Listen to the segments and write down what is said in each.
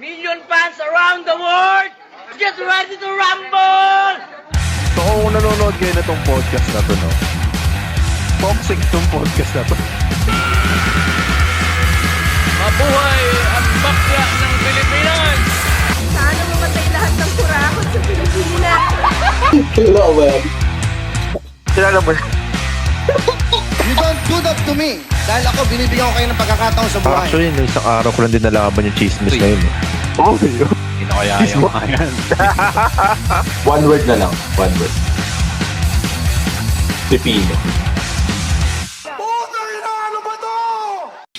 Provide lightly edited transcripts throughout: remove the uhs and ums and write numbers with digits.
Million fans around the world, get ready to rumble! So kung nanonood kayo na tong podcast na to, no? Toxic tong podcast na to. Mabuhay ang bakla ng Pilipinas! Sana mamatay lahat ng kurakot sa Pilipinas. Hello, man. Kilala mo You don't do that to me. Dahil ako, binibigyan ko kayo ng pagkakataon sa buhay. Actually, no, isang araw ko lang din nalaman yung chismis na yun. Oh, yun. Hindi na kaya yung mga yan. One word na lang. One word. Pipino.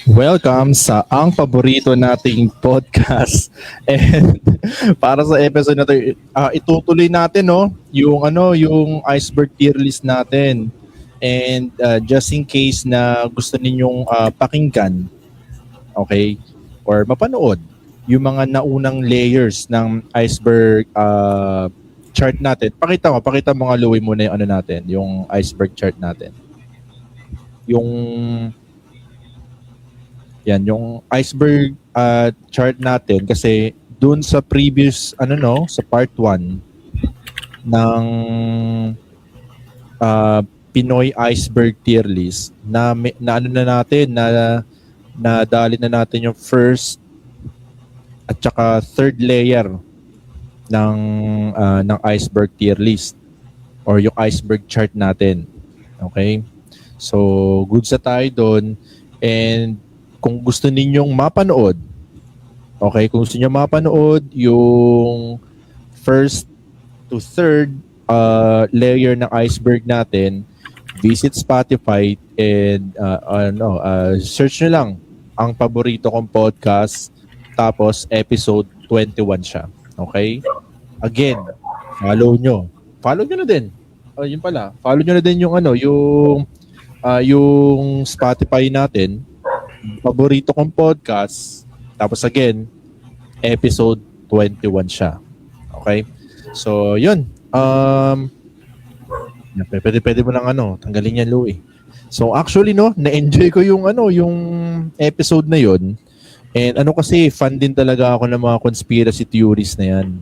Welcome sa ang paborito nating podcast. And para sa episode na to, itutuloy natin yung iceberg tier list natin. And just in case na gusto ninyong pakinggan, okay, or mapanood yung mga naunang layers ng iceberg chart natin. Pakita mo nga, Louie, muna yung natin, yung iceberg chart natin. Yung iceberg chart natin, kasi dun sa previous sa part 1 ng Pinoy iceberg tier list na nadali na natin yung first at saka third layer ng iceberg tier list or yung iceberg chart natin. Okay? So, good sa tayo doon. And kung gusto ninyong mapanood, okay, kung gusto niyo mapanood yung first to third layer ng iceberg natin, visit Spotify and search nyo lang ang paborito kong podcast, tapos episode 21 siya. Okay? Again, follow nyo na din. Yun pala. Follow nyo na din yung Spotify natin, paborito kong podcast, tapos again, episode 21 siya. Okay? So, yun. Pwede mo lang tanggalin yan, Louie. So, actually, na-enjoy ko yung episode na yun. And kasi, fan din talaga ako ng mga conspiracy theories na yan.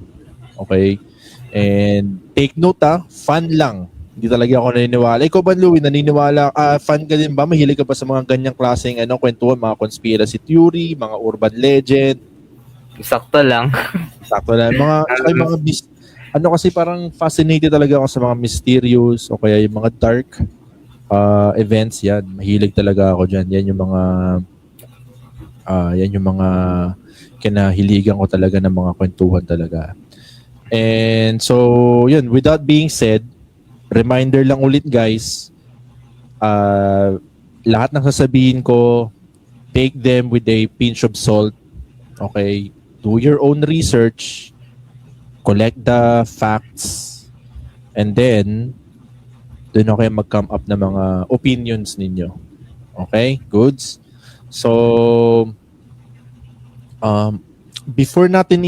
Okay? And take note, fan lang. Hindi talaga ako naniniwala. Ikaw ba, Louie, naniniwala? Fan ka din ba? Mahilig ka ba sa mga ganyang klaseng kwentuhan, mga conspiracy theory, mga urban legend? Sakto lang. Sakto lang. Mga kasi parang fascinated talaga ako sa mga mysterious o kaya yung mga dark events yan. Mahilig talaga ako dyan. Yan yung mga kinahiligan ko talaga ng mga kwentuhan talaga. And so, yun. With that being said, reminder lang ulit, guys, lahat ng sasabihin ko, take them with a pinch of salt. Okay? Do your own research. Collect the facts. And then, doon ako kayo mag-come up na mga opinions ninyo. Okay? Goods? So, before natin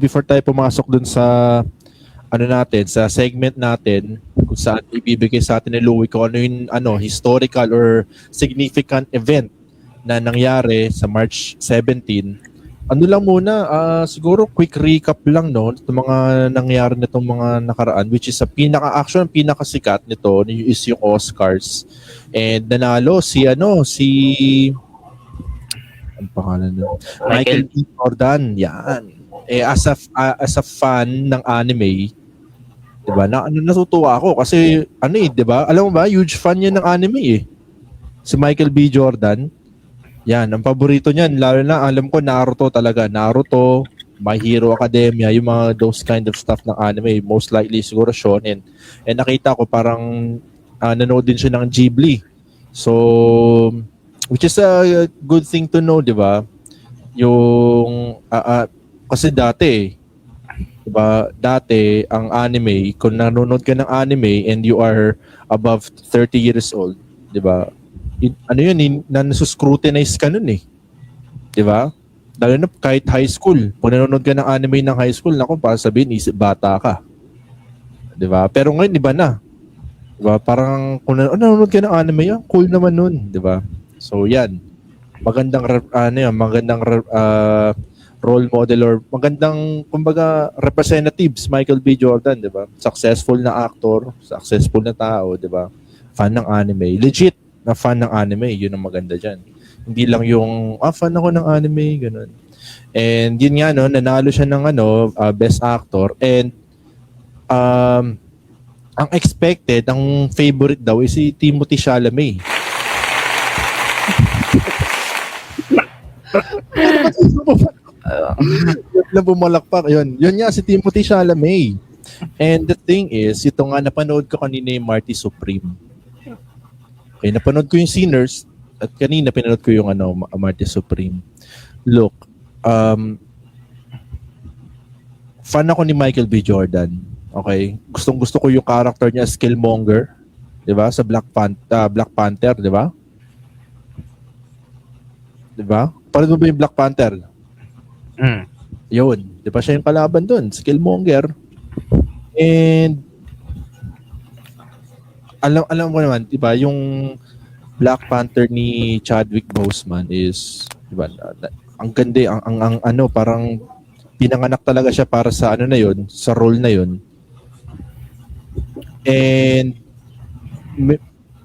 before tayo pumasok dun sa sa segment natin, kung saan ibibigay sa atin ni Louie kung ano yung historical or significant event na nangyari sa March 17, lang muna, siguro quick recap lang itong mga nangyari nitong mga nakaraan, which is pinakasikat nito is yung Oscars. And nanalo ang pangalan nun? Michael B. Jordan. Yan. As a fan ng anime, 'di ba? Natutuwa ako kasi 'di ba? Alam mo ba, huge fan niya ng anime si Michael B. Jordan. Yan, ang paborito niyan, lalo na alam ko Naruto talaga. Naruto, My Hero Academia, yung mga those kind of stuff ng anime, most likely siguro shonen. And nakita ko parang nanood din siya ng Ghibli. So, which is a good thing to know, 'di ba? Yung kasi dati, 'di ba? Dati ang anime, kung nanonood ka ng anime and you are above 30 years old, 'di ba? Nasuscrutinize ka nun 'di ba? Lalo na kahit high school. Kung nanonood ka ng anime ng high school, para sabihin, bata ka. 'Di ba? Pero ngayon iba na. 'Di ba? Parang kung nanonood ka ng anime, cool naman nun, 'di ba? So yan. Magandang role model or magandang, kumbaga, representatives, Michael B. Jordan, di ba? Successful na actor, successful na tao, di ba? Fan ng anime. Legit na fan ng anime, yun ang maganda dyan. Hindi lang yung, fan ako ng anime, ganun. And yun nga, no, nanalo siya ng Best Actor. And ang expected, ang favorite daw is si Timothy Chalamet. Yun lang bumalakpak. Yun nga si Timothy Chalamet. And the thing is, ito nga napanood ko kanina yung Marty Supreme. Okay, napanood ko yung Sinners at kanina pinanood ko yung Marty Supreme. Look, fan ako ni Michael B. Jordan. Okay? Gustong-gusto ko yung character niya, Skillmonger, 'di ba? Sa Black Panther, 'di ba? 'Di ba? Paano ba yung Black Panther? Yun, 'di ba siya yung kalaban doon, Skillmonger. And alam mo naman, 'di ba, yung Black Panther ni Chadwick Boseman is, 'di ba? Ang ganda, ang parang pinanganak talaga siya para sa na yun, sa role na yun. And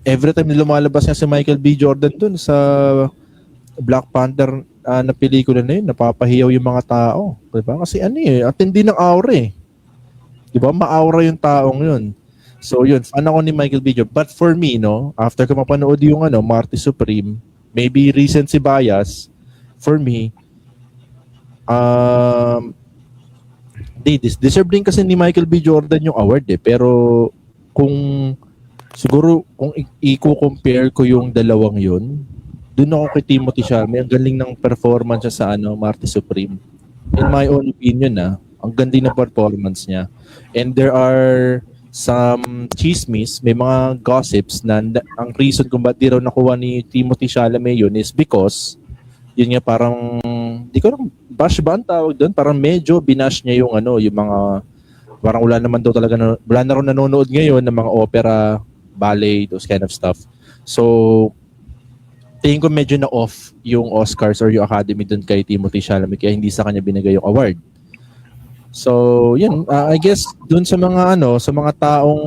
every time na lumalabas niya si Michael B. Jordan dun sa Black Panther na pelikula na yun, napapahiyaw yung mga tao. Diba? Kasi ang tindi ng aura eh. Diba? Ma-aura yung taong yun. So yun, fan ako ni Michael B. Jordan. But for me, no, after ko mapanood yung Marty Supreme, maybe recency bias, for me, deserve din kasi ni Michael B. Jordan yung award eh. Pero kung i-compare ko yung dalawang yun, dun ako kay Timothy Chalamet. Ang galing ng performance niya sa Marty Supreme. In my own opinion, ang ganda ng performance niya. And there are some chismis, may mga gossips na ang reason kung ba't di raw nakuha ni Timothy Chalamet yun is because yun nga parang, di ko lang, bash ba ang tawag doon? Parang medyo binash niya yung yung mga, parang wala naman daw talaga, wala na rin nanonood ngayon ng mga opera, ballet, those kind of stuff. So, tingin ko medyo na off yung Oscars or yung Academy doon kay Timothy Chalamet kaya hindi sa kanya binigay yung award. So, yun, I guess doon sa mga sa mga taong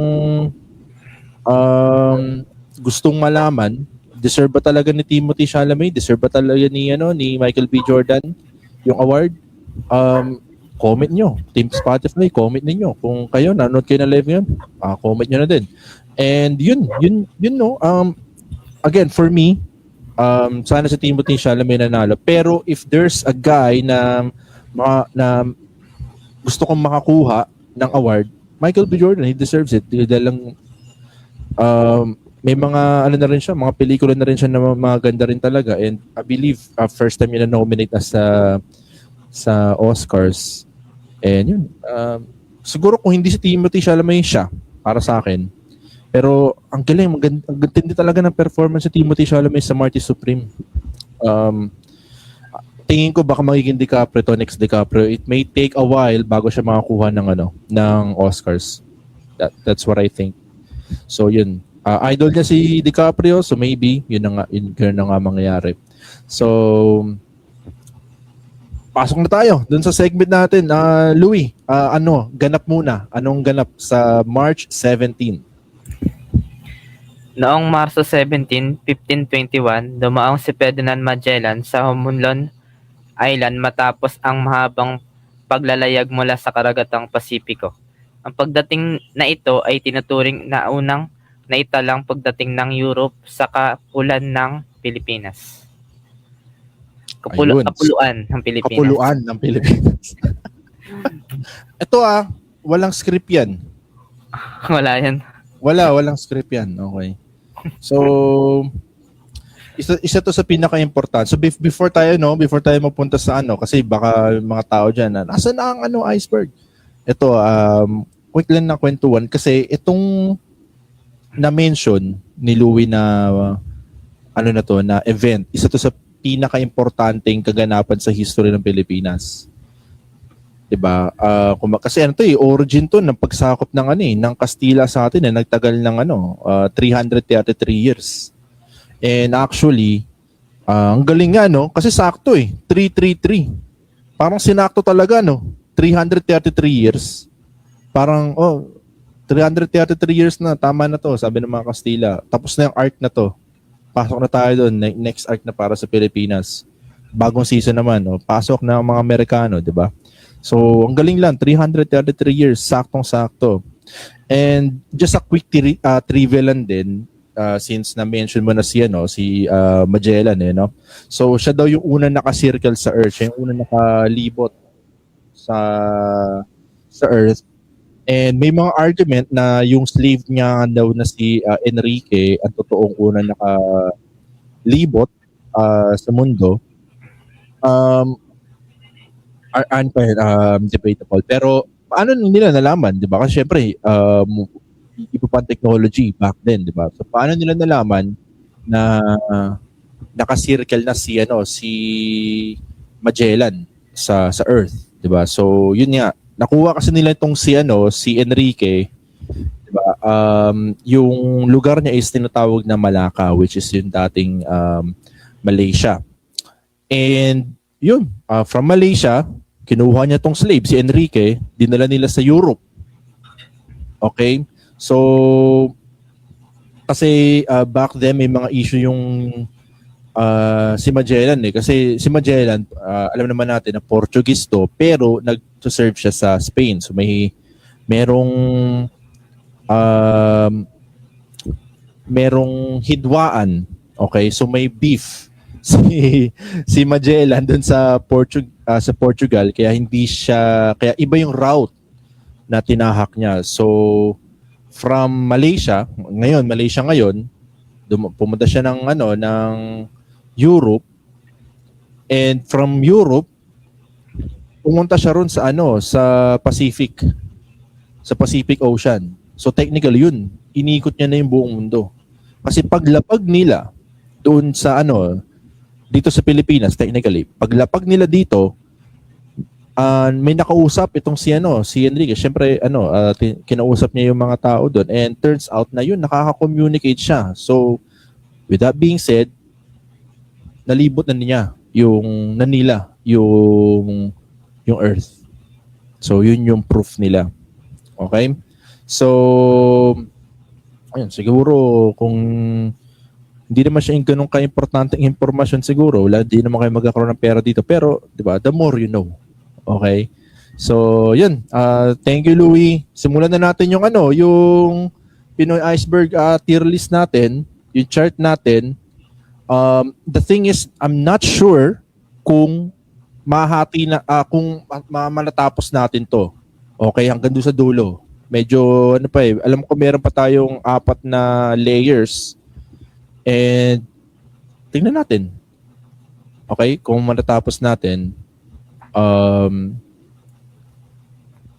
gustong malaman, deserve ba talaga ni Timothy Chalamet? Deserve ba talaga ni Michael B. Jordan yung award? Comment nyo. Team Spotify, comment ninyo. Kung kayo, nanonood kayo na live ngayon, comment nyo na din. And yun no. Again, for me, sana si Timothy Chalamet nanalo. Pero if there's a guy na gusto kong makakuha ng award, Michael B. Jordan, he deserves it. Dahil lang may mga na rin siya, mga pelikula na rin siya na maganda rin talaga. And I believe first time yun na nominate na sa Oscars. And yun, siguro kung hindi si Timothy Chalamet siya, para sa akin. Pero ang galing, ang ganda talaga ng performance si Timothy Chalamet sa Marty Supreme. Tingin ko baka magiging next DiCaprio. It may take a while bago siya makakuha ng Oscars. That's what I think. So yun. Idol niya si DiCaprio, so maybe yun na nga mangyayari. So pasok na tayo dun sa segment natin. Louie, ganap muna. Anong ganap sa March 17? Noong Marso 17, 1521, dumaong si Ferdinand Magellan sa Humonlon Island matapos ang mahabang paglalayag mula sa karagatang Pasipiko. Ang pagdating na ito ay tinuturing na unang naitalang pagdating ng Europe sa kapuluan ng Pilipinas. Kapuluan ng Pilipinas. Kapuluan ng Pilipinas. Ito walang script yan. Wala yan. Walang script yan. Okay. So, isa to sa pinaka-important. So, before tayo mapunta sa kasi baka mga tao dyan, nasa na ang iceberg? Ito, quick lang na kwentuhan kasi itong na-mention ni Louie na na event, isa to sa pinaka-importanteng kaganapan sa history ng Pilipinas. 'Di ba? Kasi origin to ng pagsakop ng Kastila sa atin nagtagal ng 333 years. And actually, ang galing nga kasi sakto 333. parang sinakto talaga, no? 333 years. Parang, 333 years na, tama na to, sabi ng mga Kastila. Tapos na yung arc na to. Pasok na tayo doon, next arc na para sa Pilipinas. Bagong season naman, no? Pasok na ang mga Amerikano, di ba? So, ang galing lang, 333 years, saktong-sakto. And just a quick trivia lang din, since na-mention mo na si Magellan, no? So, siya daw yung unang naka-circle sa Earth, siya yung unang nakalibot sa Earth. And may mga argument na yung slave niya daw na si Enrique ang totoong unang nakalibot sa mundo. Debatable. Pero paano nila nalaman, 'di ba? Kasi syempre iba pang technology back then, 'di ba? So paano nila nalaman na naka-circle na si Magellan sa Earth, 'di ba? So yun nga, nakuha kasi nila itong si Enrique, 'di ba? Yung lugar niya is tinatawag na Malacca, which is yung dating Malaysia. And yun, from Malaysia, kinuha niya tong slave, si Enrique, dinala nila sa Europe. Okay? So, kasi back then may mga issue yung si Magellan Kasi si Magellan, alam naman natin na Portuguese to, pero nag-serve siya sa Spain. So merong hidwaan. Okay? So may beef si Magellan dun sa Portugal, kaya iba yung route na tinahak niya. So from Malaysia ngayon, pumunta siya ng Europe, and from Europe pumunta siya ron sa Pacific Ocean. So technically yun, inikot niya na yung buong mundo. Kasi paglapag nila doon sa dito sa Pilipinas, technically, paglapag nila dito, may nakausap itong si Enrique. Siyempre, kinausap niya yung mga tao doon, and turns out na yun, nakaka-communicate siya. So, with that being said, nalibot na niya yung Earth. So, yun yung proof nila. Okay? So, ayun, siguro kung hindi naman siya yung ganun ka-importanteng informasyon siguro. Hindi naman kayo magkakaroon ng pera dito. Pero, di ba, the more you know. Okay? So, yun. Thank you, Louie. Simulan na natin yung Pinoy Iceberg tier list natin, yung chart natin. The thing is, I'm not sure kung kung manatapos natin to. Okay? Hanggang doon sa dulo. Medyo, alam ko meron pa tayong 4 na layers. And tingnan natin. Okay? Kung matatapos natin,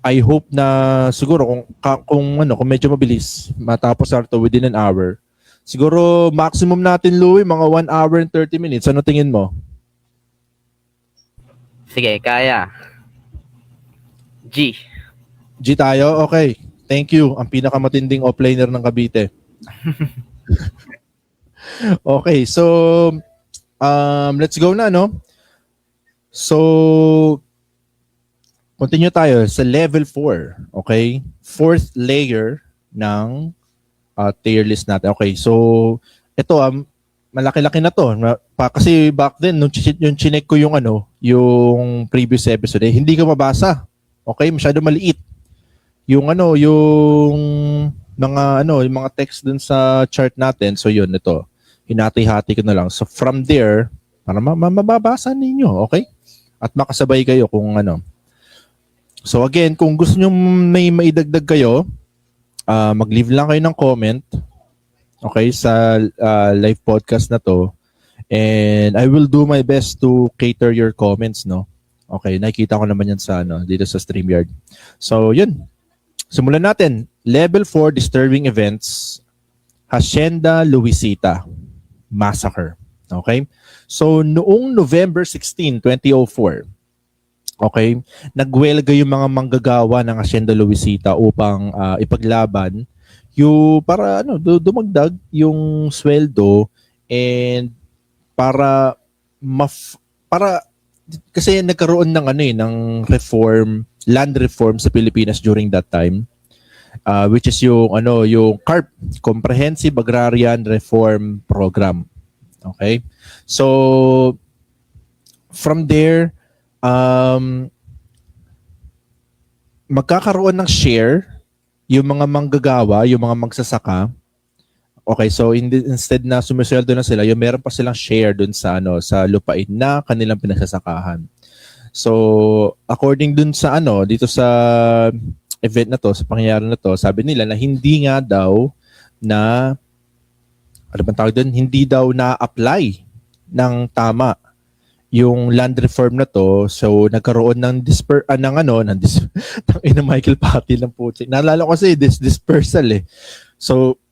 I hope na siguro kung medyo mabilis, matapos natin within an hour. Siguro maximum natin, Louie, mga 1 hour and 30 minutes. Ano tingin mo? Sige, kaya. G tayo? Okay. Thank you. Ang pinakamatinding offliner ng Cavite. Okay, so let's go na, no? So continue tayo sa level 4, okay? 4th layer ng tier list natin. Okay, so ito malaki-laki na to. Kasi back then nung chinek ko yung previous episode, hindi ko mabasa. Okay, masyado maliit. Yung mga text dun sa chart natin. So yun, ito. Hinati-hati ko na lang. So from there, para mababasa ninyo, okay? At makasabay kayo kung So again, kung gusto nyo may maidagdag kayo, mag-leave lang kayo ng comment, okay, sa live podcast na to. And I will do my best to cater your comments, no? Okay, nakikita ko naman yan sa dito sa StreamYard. So yun. Simulan natin. Level 4 disturbing events. Hacienda Luisita Massacre. Okay? So, noong November 16, 2004, okay, nagwelga yung mga manggagawa ng Hacienda Luisita upang ipaglaban para dumagdag yung sweldo, and para kasi nagkaroon ng ng land reform sa Pilipinas during that time, which is yung CARP, Comprehensive Agrarian Reform Program. Okay? So from there, magkakaroon ng share yung mga manggagawa, yung mga magsasaka. Okay, so instead na sumisweldo na sila, yung meron pa silang share dun sa sa lupain na kanilang pinagsasakahan. So, according dun sa dito sa event na to, sa pangyayari na to, sabi nila na hindi nga daw na hindi daw na-apply ng tama yung land reform na to. So nagkaroon ng Michael Patil ng putik. Naalala ko kasi dispersal eh. So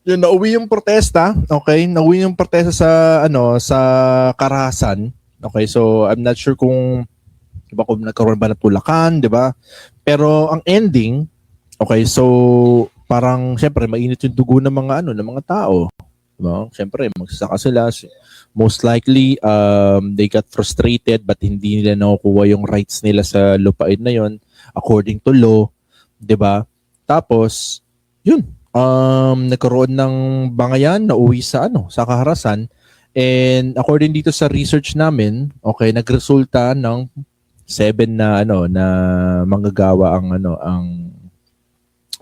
yun, nauwi yung protesta, okay? Nauwi yung protesta sa Karahasan. Okay, so I'm not sure kung nagkaroon ba ng tulakan, di ba? Pero ang ending, okay, so parang syempre mainit yung dugo ng mga tao. Diba? Syempre magsasaka sila. Most likely they got frustrated but hindi nila nakukuha yung rights nila sa lupain na yon according to law, 'di ba? Tapos yun, nagkaroon ng bangayan, nauwi sa Karahasan, and according dito sa research namin, okay, nagresulta ng 7 na na manggagawa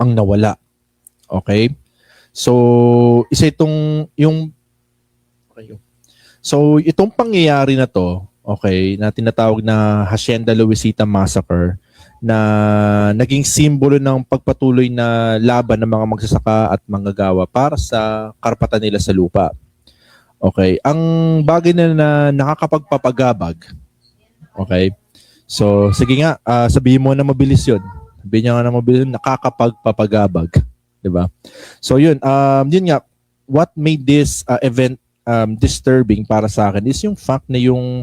ang nawala. Okay? So isa itong So, itong pangyayari na to, okay, na tinatawag na Hacienda Luisita Massacre, na naging simbolo ng pagpatuloy na laban ng mga magsasaka at manggagawa para sa karapatan nila sa lupa. Okay, ang bagay na nakakapagpapagabag, okay, so sige nga, sabihin mo na mabilis yun. Sabihin niya nga na mabilis yun, nakakapagpapagabag. Diba? So yun, yun nga, what made this event disturbing para sa akin is yung fact na yung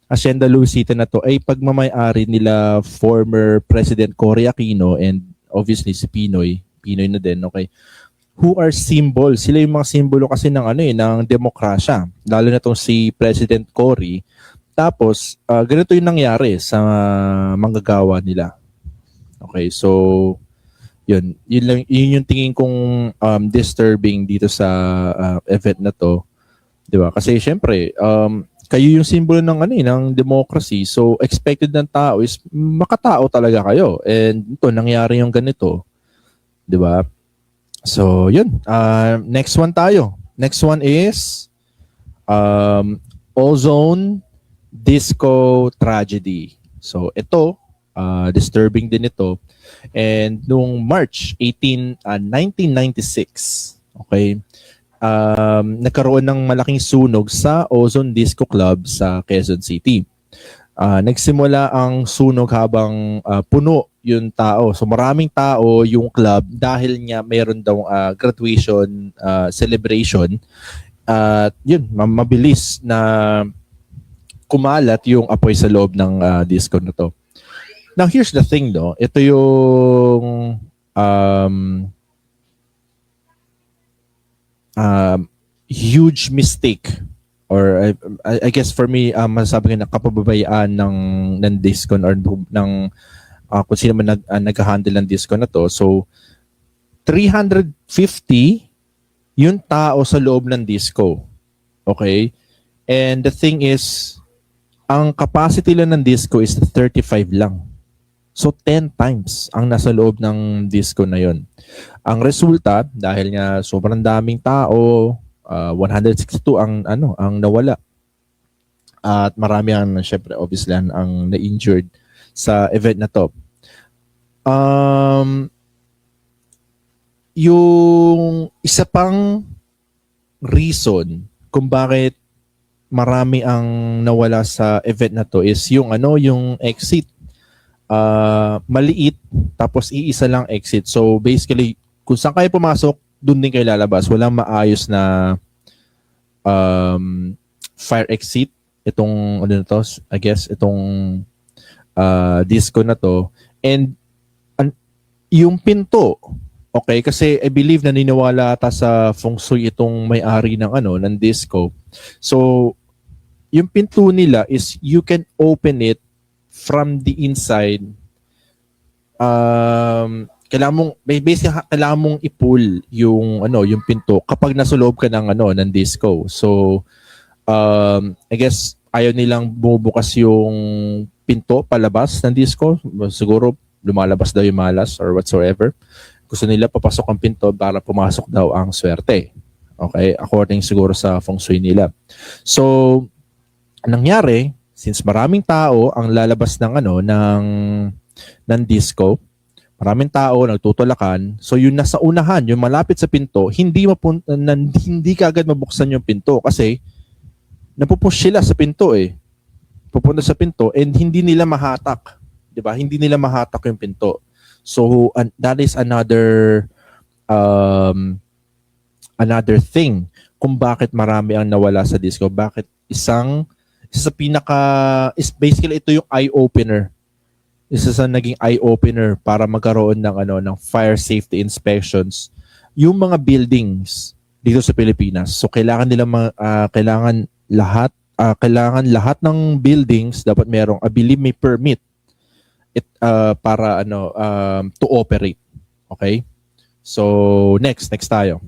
Hacienda Luisita na to ay pagmamay-ari nila former President Cory Aquino and obviously si Pinoy na din, okay, who are symbols. Sila yung mga simbolo kasi ng ng demokrasya, lalo na tong si President Cory. Tapos ganito yung nangyari sa manggagawa nila. Okay, so yun yung tingin kong disturbing dito sa event na to. 'Di ba? Kasi syempre, kayo yung simbolo ng ng democracy. So expected ng tao is makatao talaga kayo. And ito nangyari yung ganito. 'Di ba? So, yun. Next one tayo. Next one is Ozone Disco Tragedy. So ito, disturbing din ito. And noong March 18, 1996, okay, nagkaroon ng malaking sunog sa Ozone Disco Club sa Quezon City. Nagsimula ang sunog habang puno yung tao. So maraming tao yung club dahil nga meron daw graduation celebration. Yun, mabilis na kumalat yung apoy sa loob ng disco na to. Now here's the thing though. Ito yung huge mistake, or I guess for me, masasabi ko na kapababayaan ng disco or ng kung sino man nag-handle ng disco na to. So 350 yung tao sa loob ng disco. Okay? And the thing is, ang capacity lang ng disco is 35 lang. So 10 times ang nasa loob ng disco na yon. Ang resulta, dahil nga sobrang daming tao, 162 ang nawala. At marami ang syempre obviously ang na-injured sa event na to. Yung isa pang reason kung bakit marami ang nawala sa event na to is yung yung exit. Maliit, tapos iisa lang exit. So basically, kung saan kayo pumasok, doon din kayo lalabas. Walang maayos na fire exit. Itong I guess itong disco na to. And yung pinto, okay, kasi I believe naniniwala ata sa feng shui itong may-ari ng ng disco. So yung pinto nila is you can open it from the inside. Kailangan mong i-pull yung yung pinto kapag nasa loob ka ng disco. So I guess ayaw nilang bumubukas yung pinto palabas ng disco. Siguro lumalabas daw yung malas or whatsoever. Gusto nila papasok ang pinto para pumasok daw ang swerte. Okay? According siguro sa feng shui nila. So nangyari, since maraming tao ang lalabas ng disco, maraming tao nagtutulakan, so yung nasa unahan, yung malapit sa pinto, hindi kaagad mabuksan yung pinto kasi napupush sila sa pinto pupunta sa pinto and hindi nila mahatak, 'di ba? Hindi nila mahatak yung pinto. So that is another thing kung bakit marami ang nawala sa disco. Bakit isa sa basically ito yung eye opener. Isa sa naging eye opener para magkaroon ng fire safety inspections yung mga buildings dito sa Pilipinas. So kailangan lahat ng buildings dapat merong, I believe may permit para to operate. Okay? So next tayo.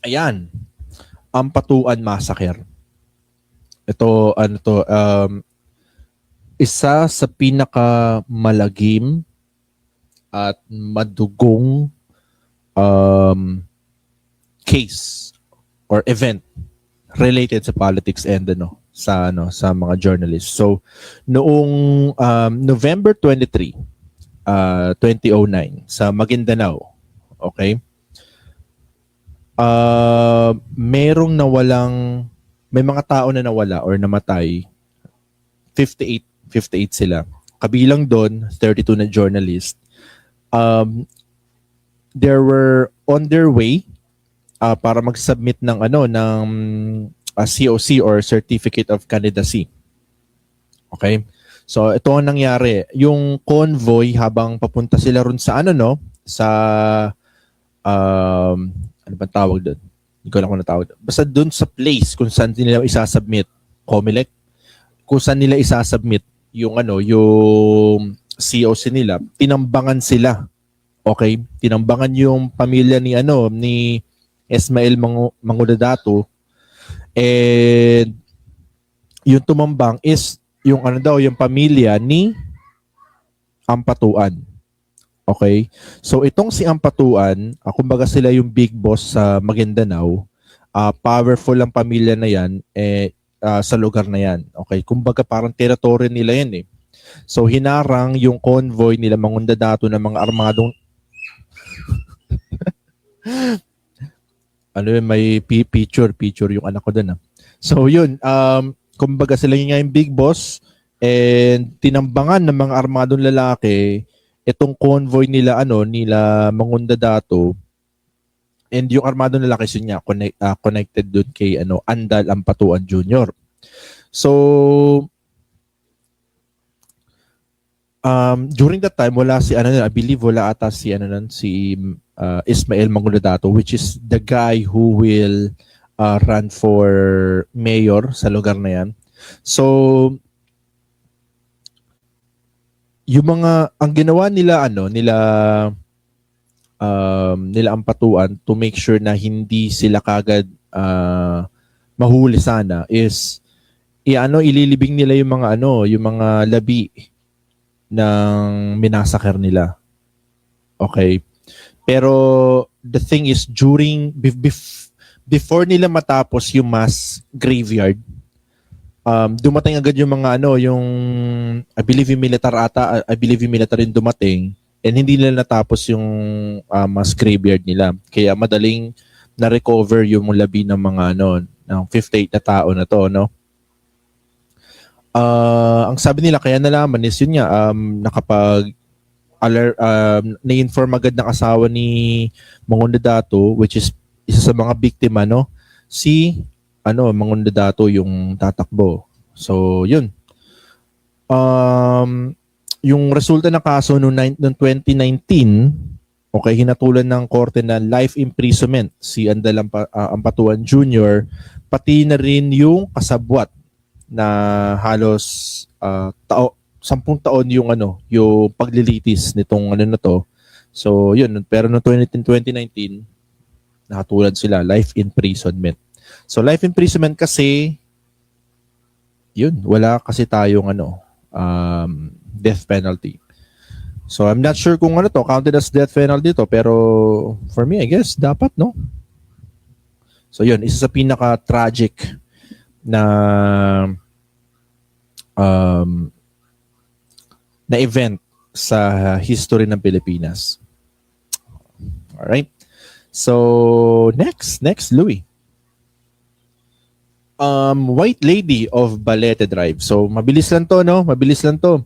Ayan. Ampatuan Massacre. Ito, isa sa pinakamalagim at madugong case or event related sa politics and sa mga journalists. So noong November 23, 2009 sa Maguindanao, okay? May mga tao na nawala or namatay. 58 sila. Kabilang doon 32 na journalist. They were on their way para mag-submit ng COC or Certificate of Candidacy. Okay? So ito ang nangyari. Yung convoy habang papunta sila ron sa sa ano ba tawag doon? Hindi ko alam kung natawag doon. Basta doon sa place kung saan nila isasubmit, COMELEC, kung saan nila isasubmit yung yung COC nila, tinambangan sila. Okay? Tinambangan yung pamilya ni Ismael Mangudadato, and yung tumambang is yung yung pamilya ni Ampatuan. Okay? So itong si Ampatuan, kumbaga sila yung big boss sa Maguindanao. Powerful ang pamilya na yan sa lugar na yan. Okay? Kumbaga parang territory nila yan . So hinarang yung convoy nila Mangudadato ng mga armadong may picture yung anak ko doon . So yun, kumbaga sila yung big boss and tinambangan ng mga armadong lalaki itong convoy nila nila Mangudadato, and yung armadong lalaki niya connected doon kay Andal Ampatuan Jr. So during that time wala si I believe wala ata si Ismael Mangudadato, which is the guy who will run for mayor sa lugar na yan. So yung ang ginawa nila nila Ampatuan to make sure na hindi sila kagad mahuli sana is ililibing nila yung mga labi ng minasakar nila. Okay? Pero the thing is before nila matapos yung mass graveyard, dumating agad yung mga yung I believe yung military yung dumating, and hindi nila natapos yung mass graveyard nila. Kaya madaling na-recover yung labi ng mga ng 58 na tao na to, ang sabi nila kaya nalaman is yun nga, na-inform agad ng asawa ni Mangudadato, which is isa sa mga biktima, si Mangudadato yung tatakbo. So yun, yung resulta ng kaso noong 2019, Okay, hinatulan ng korte na life imprisonment si Andalang Ampatuan Jr. pati na rin yung kasabwat na halos 10 taon yung yung paglilitis nitong na to. So yun, pero no 2019 nakatulad sila life imprisonment. So life imprisonment kasi yun, wala kasi tayong death penalty. So I'm not sure kung counted as death penalty to, pero for me I guess dapat, no? So yun, isa sa pinaka-tragic na na event sa history ng Pilipinas. Alright. So next Louie. White Lady of Balete Drive. So mabilis lang to, no? Mabilis lang to.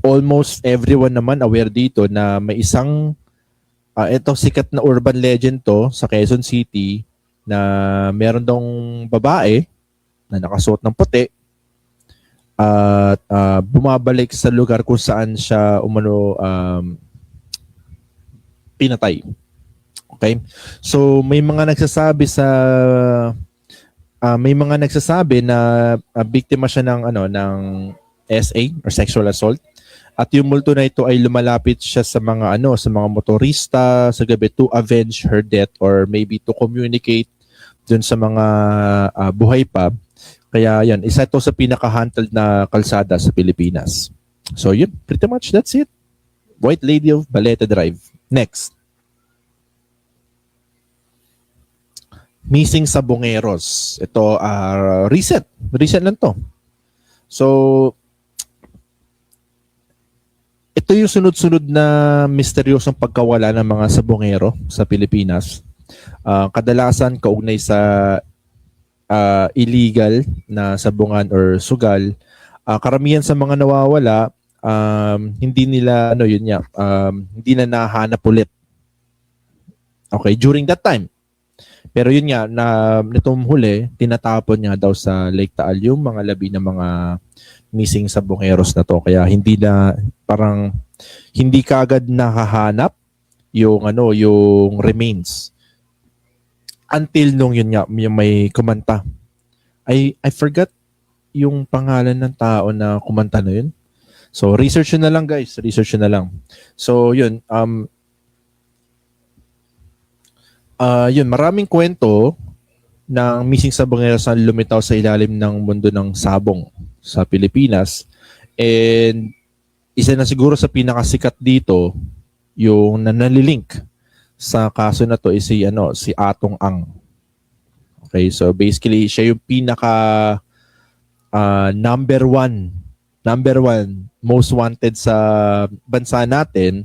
Almost everyone naman aware dito na may isang ito sikat na urban legend to sa Quezon City na meron dong babae na nakasuot ng puti at bumabalik sa lugar kung saan siya pinatay. Okay? So may mga nagsasabi na biktima siya ng SA or sexual assault. At yung multo na ito ay lumalapit siya sa mga motorista sa gabi to avenge her death or maybe to communicate dun sa mga buhay pa. Kaya yan, isa ito sa pinaka-handled na kalsada sa Pilipinas. So yun, pretty much that's it. White Lady of Balete Drive. Next. Missing sa Bongeros. Ito, recent lang to. So, ito yung sunod-sunod na misteryosong pagkawala ng mga sabongero sa Pilipinas. Kadalasan kaugnay sa illegal na sabungan or sugal. Karamihan sa mga nawawala, hindi nila, hindi na nahanap ulit. Okay, during that time. Pero yun nga, nitong huli, tinatapon niya daw sa Lake Taal yung mga labi ng mga missing sabongeros na to. Kaya hindi kaagad nakahanap yung remains. Until nung yun nga, yung may kumanta. I forgot yung pangalan ng tao na kumanta na yun. So, research yun na lang, guys. Research yun na lang. So, yun. Yun, maraming kwento ng missing sabongeros na lumitaw sa ilalim ng mundo ng sabong sa Pilipinas. And isa na siguro sa pinakasikat dito yung nalilink sa kaso na to is si Atong Ang. Okay, so basically siya yung pinaka number one most wanted sa bansa natin.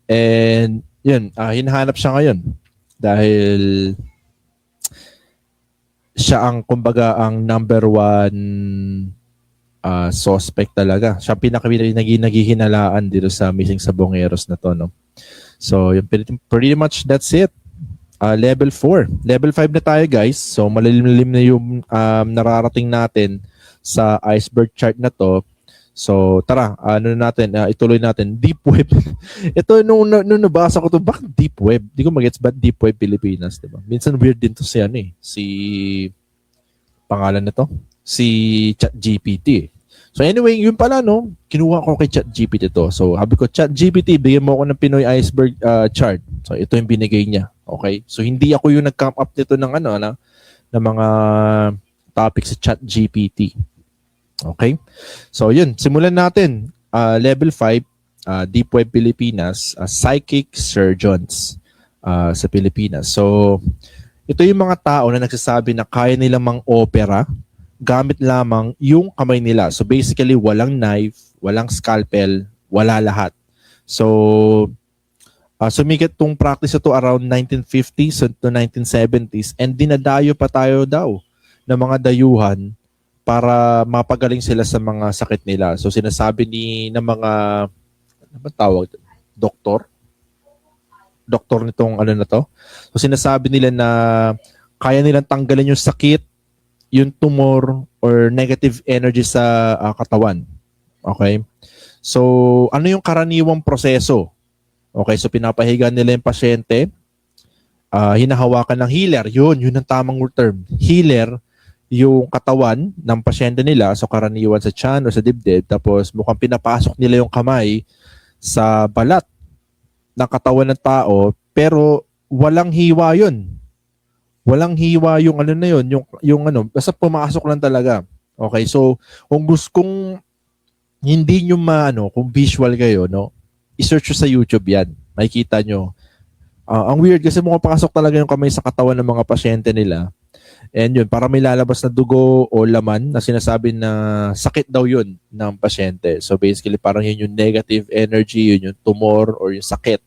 And yun, hinahanap siya ngayon dahil siya ang number one suspect talaga. Siya naghihinalaan dito sa missing sabongeros na to, no? So, yun, pretty much that's it. Level 4. Level 5 na tayo, guys. So, malalim na yung nararating natin sa iceberg chart na to. So, tara, ituloy natin. Deep Web. Ito, nung nabasa ko to, bakit Deep Web? Di ko magets ba't Deep Web Pilipinas, diba? Minsan weird din to si pangalan na to? Si ChatGPT. So anyway, yun pala, no? Kinuha ko kay ChatGPT to. So, sabi ko, ChatGPT, bigyan mo ako ng Pinoy iceberg chart. So, ito yung binigay niya. Okay? So, hindi ako yung nag-come up nito ng ng mga topics sa ChatGPT. Okay? So, yun. Simulan natin. Level 5, Deep Web Pilipinas, psychic surgeons sa Pilipinas. So, ito yung mga tao na nagsasabi na kaya nilang mang-opera gamit lamang yung kamay nila. So basically, walang knife, walang scalpel, wala lahat. So, sumikat tong practice ito around 1950s to 1970s and dinadayo pa tayo daw ng mga dayuhan para mapagaling sila sa mga sakit nila. So sinasabi ng mga, ano ba tawag? Doktor nitong na to. So sinasabi nila na kaya nilang tanggalin yung sakit, yung tumor or negative energy sa katawan. Okay? So, ano yung karaniwang proseso? Okay, so pinapahiga nila yung pasyente, hinahawakan ng healer. Yun ang tamang term. Healer yung katawan ng pasyente nila, so karaniwan sa tiyan o sa dibdib, tapos mukhang pinapasok nila yung kamay sa balat ng katawan ng tao, pero walang hiwa yun. Walang hiwa yung ano na yun, yung ano, basta pumasok lang talaga. Okay, so kung hindi nyo maano, kung visual kayo, no, i-search nyo sa YouTube yan. Makikita nyo. Ang weird kasi mukhang pasok talaga yung kamay sa katawan ng mga pasyente nila. And yun, para may lalabas na dugo o laman na sinasabi na sakit daw yun ng pasyente. So basically, parang yun yung negative energy, yun yung tumor or yung sakit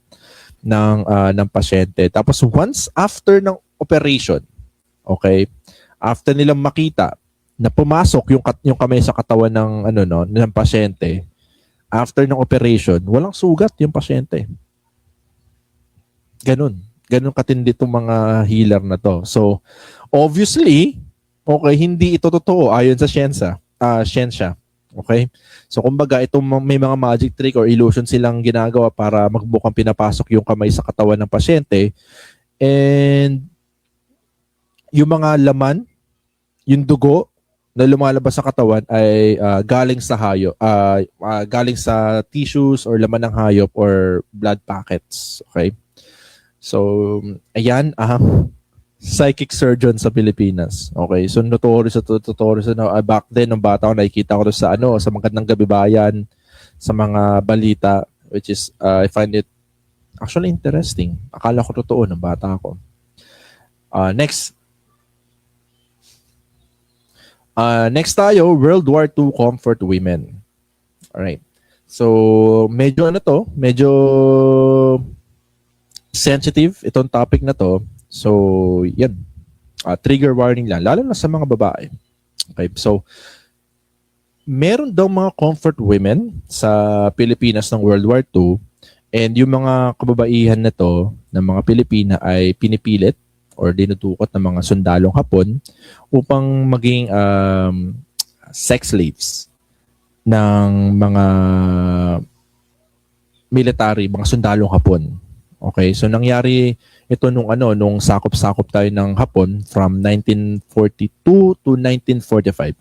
ng pasyente. Tapos once after ng operation, okay, after nilang makita na pumasok yung kamay sa katawan ng pasyente, after ng operation, walang sugat yung pasyente. Ganun katindi itong mga healer na to. So, obviously, okay, hindi ito totoo ayon sa siyensya. Okay? So, kumbaga, may mga magic trick or illusion silang ginagawa para magbukang pinapasok yung kamay sa katawan ng pasyente. And yung mga laman, yung dugo na lumalabas sa katawan ay galing sa hayop, galing sa tissues or laman ng hayop or blood packets. Okay? So, ayan, psychic surgeon sa Pilipinas. Okay, so notorious na back then nung bata ko, nakikita ko sa sa Magandang Gabi Bayan, sa mga balita, which is I find it actually interesting. Akala ko totoo nung bata ako. Next tayo, World War II comfort women. Alright. So, medyo sensitive itong topic na to. So, yan. Trigger warning lang. Lalo na sa mga babae. Okay. So, meron daw mga comfort women sa Pilipinas ng World War II. And yung mga kababaihan na to, ng mga Pilipina ay pinipilit or dinutukot ng mga sundalong Hapon upang maging sex slaves ng mga military, mga sundalong Hapon. Okay, so nangyari ito nung sakop-sakop tayo ng Hapon from 1942 to 1945.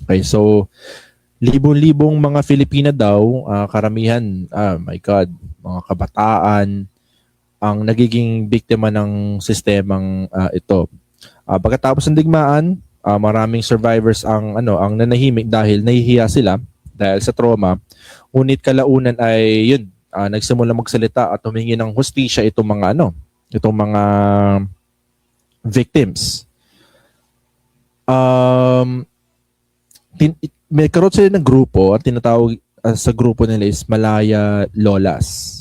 Okay, so libong-libong mga Filipina daw, karamihan, my God, mga kabataan, ang nagiging biktima ng sistemang ito. Pagkatapos ng digmaan, maraming survivors ang nanahimik dahil nahihiya sila dahil sa trauma. Ngunit kalaunan ay yun, nagsimula magsalita at humingi ng hustisya itong mga victims. May karoon sila ng grupo at tinatawag sa grupo nila is Malaya Lolas.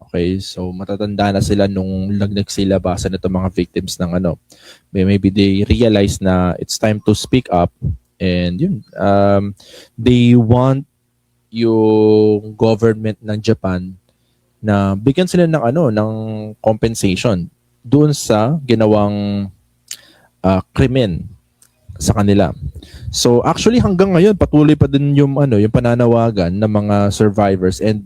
Okay, so matatanda na sila nung nagsilabasan itong mga victims ng maybe they realize na it's time to speak up, and yun, they want yung government ng Japan na bigyan sila ng compensation doon sa ginawang krimen sa kanila. So actually hanggang ngayon patuloy pa din yung pananawagan ng mga survivors and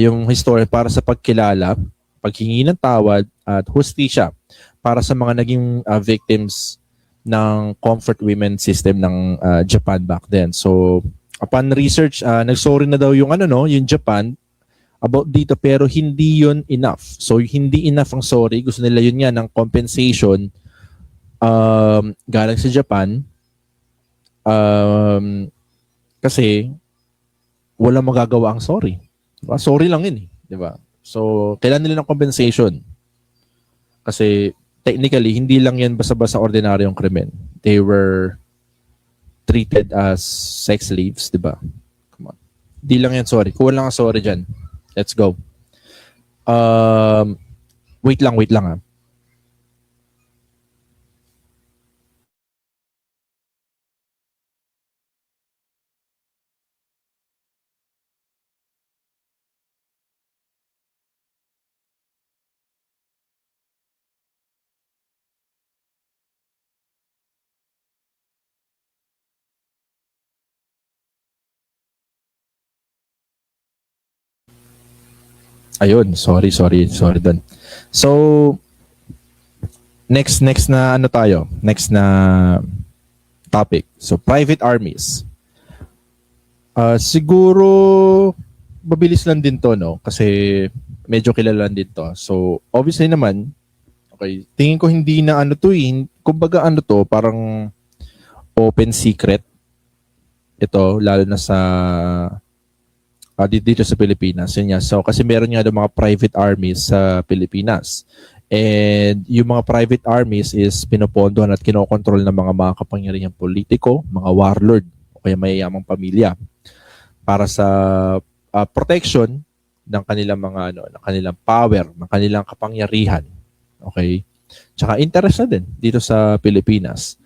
yung history para sa pagkilala, paghingi ng tawad at hustisya para sa mga naging victims ng comfort women system ng Japan back then. So upon research, nagsorry na daw yung yung Japan about dito, pero hindi yun enough. So hindi enough ang sorry. Gusto nila yun nga ng compensation galing sa Japan. Kasi walang magagawa ang sorry. Diba? Sorry lang yun, diba? So kailangan nila ng compensation. Kasi technically, hindi lang yan basta-basta ordinaryong krimen. They were treated as sex slaves, diba? Come on. Di lang yan sorry. Kuha lang ang sorry dyan. Let's go. Wait lang. Ayun, sorry doon. So, next na ano tayo? Next na topic. So, private armies. Siguro, mabilis lang din to, no? Kasi, medyo kilala din to. So, obviously naman, okay, tingin ko hindi na ano to kumbaga ano to, parang open secret. Ito, lalo na sa dito sa Pilipinas. Yun nga. So, kasi meron nga mga private armies sa Pilipinas. And yung mga private armies is pinopondohan at kinokontrol ng mga kapangyarihang politiko, mga warlord, o kaya mayayamang pamilya para sa protection ng kanilang mga ng kanilang power, ng kanilang kapangyarihan. Okay? Tsaka interest na din dito sa Pilipinas.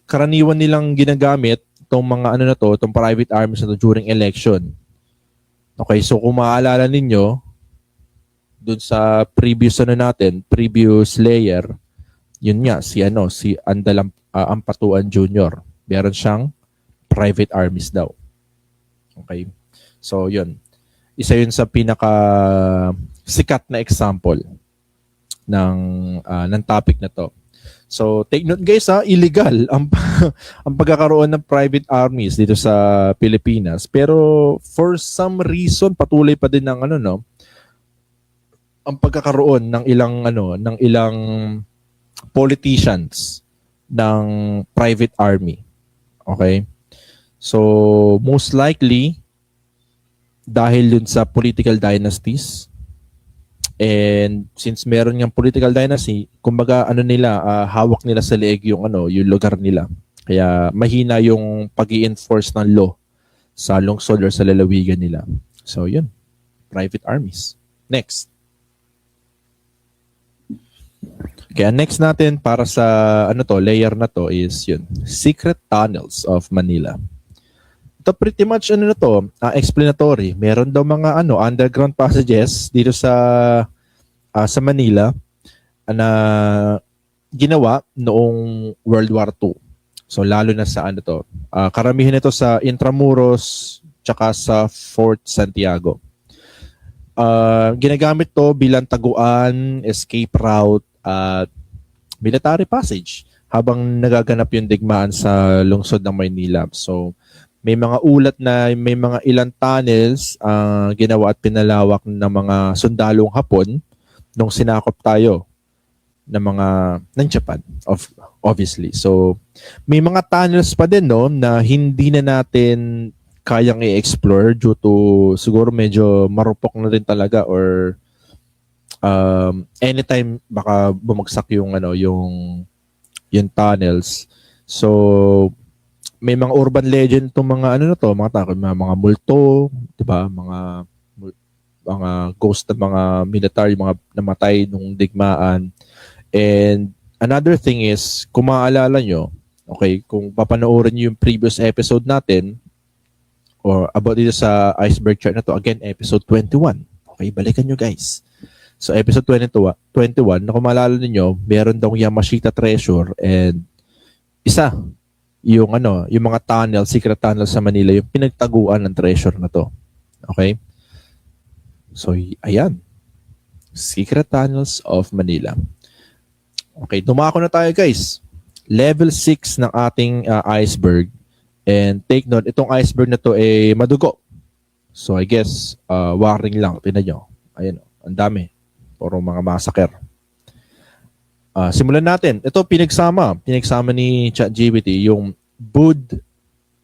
Karaniwan nilang ginagamit itong mga itong private armies na to during election. Okay, so kung maaalala ninyo, dun sa previous previous layer, yun nga, si Andalam Ampatuan Jr. Meron siyang private armies daw. Okay, so yun. Isa yun sa pinaka sikat na example ng topic na to. So, take note guys illegal ang pagkakaroon ng private armies dito sa Pilipinas. Pero for some reason patuloy pa din ng ang pagkakaroon ng ilang politicians ng private army. Okay? So, most likely dahil yun sa political dynasties. And since meron ng political dynasty, kumbaga hawak nila sa leeg yung lugar nila. Kaya mahina yung pag-i-enforce ng law sa lungsod or sa lalawigan nila. So yun, private armies. Next. Kaya next natin para sa layer na to is yun, Secret Tunnels of Manila. Ito pretty much explanatory. Meron daw mga underground passages dito sa Manila na ginawa noong World War II. So lalo na sa karamihan ito sa Intramuros tsaka sa Fort Santiago. Ginagamit to bilang taguan, escape route at military passage habang nagaganap yung digmaan sa lungsod ng Maynila. So may mga ulat na may mga ilang tunnels ginawa at pinalawak ng mga sundalong Hapon nung sinakop tayo ng Japan, obviously. So, may mga tunnels pa din na hindi na natin kayang i-explore due to siguro medyo marupok na rin talaga or anytime baka bumagsak yung tunnels. So, may mga urban legend itong mga mga multo, 'di ba? Mga ghost ng mga military, mga namatay nung digmaan. And another thing is, kung maaalala nyo, okay, kung papanoorin nyo yung previous episode natin or about dito sa iceberg chart na to, again, episode 21. Okay, balikan nyo guys. So episode 21, na kung maalala niyo, meron daw Yamashita treasure and isa yung mga tunnel, secret tunnel sa Manila, yung pinagtaguan ng treasure na to. Okay? So, ayan. Secret Tunnels of Manila. Okay, dumako na tayo guys. Level 6 ng ating iceberg. And take note, itong iceberg na to madugo. So, I guess, warning lang. Tingnan nyo. Ayan, ang dami. Puro mga massacre. Simulan natin. Ito pinagsama ni ChatGPT yung Bud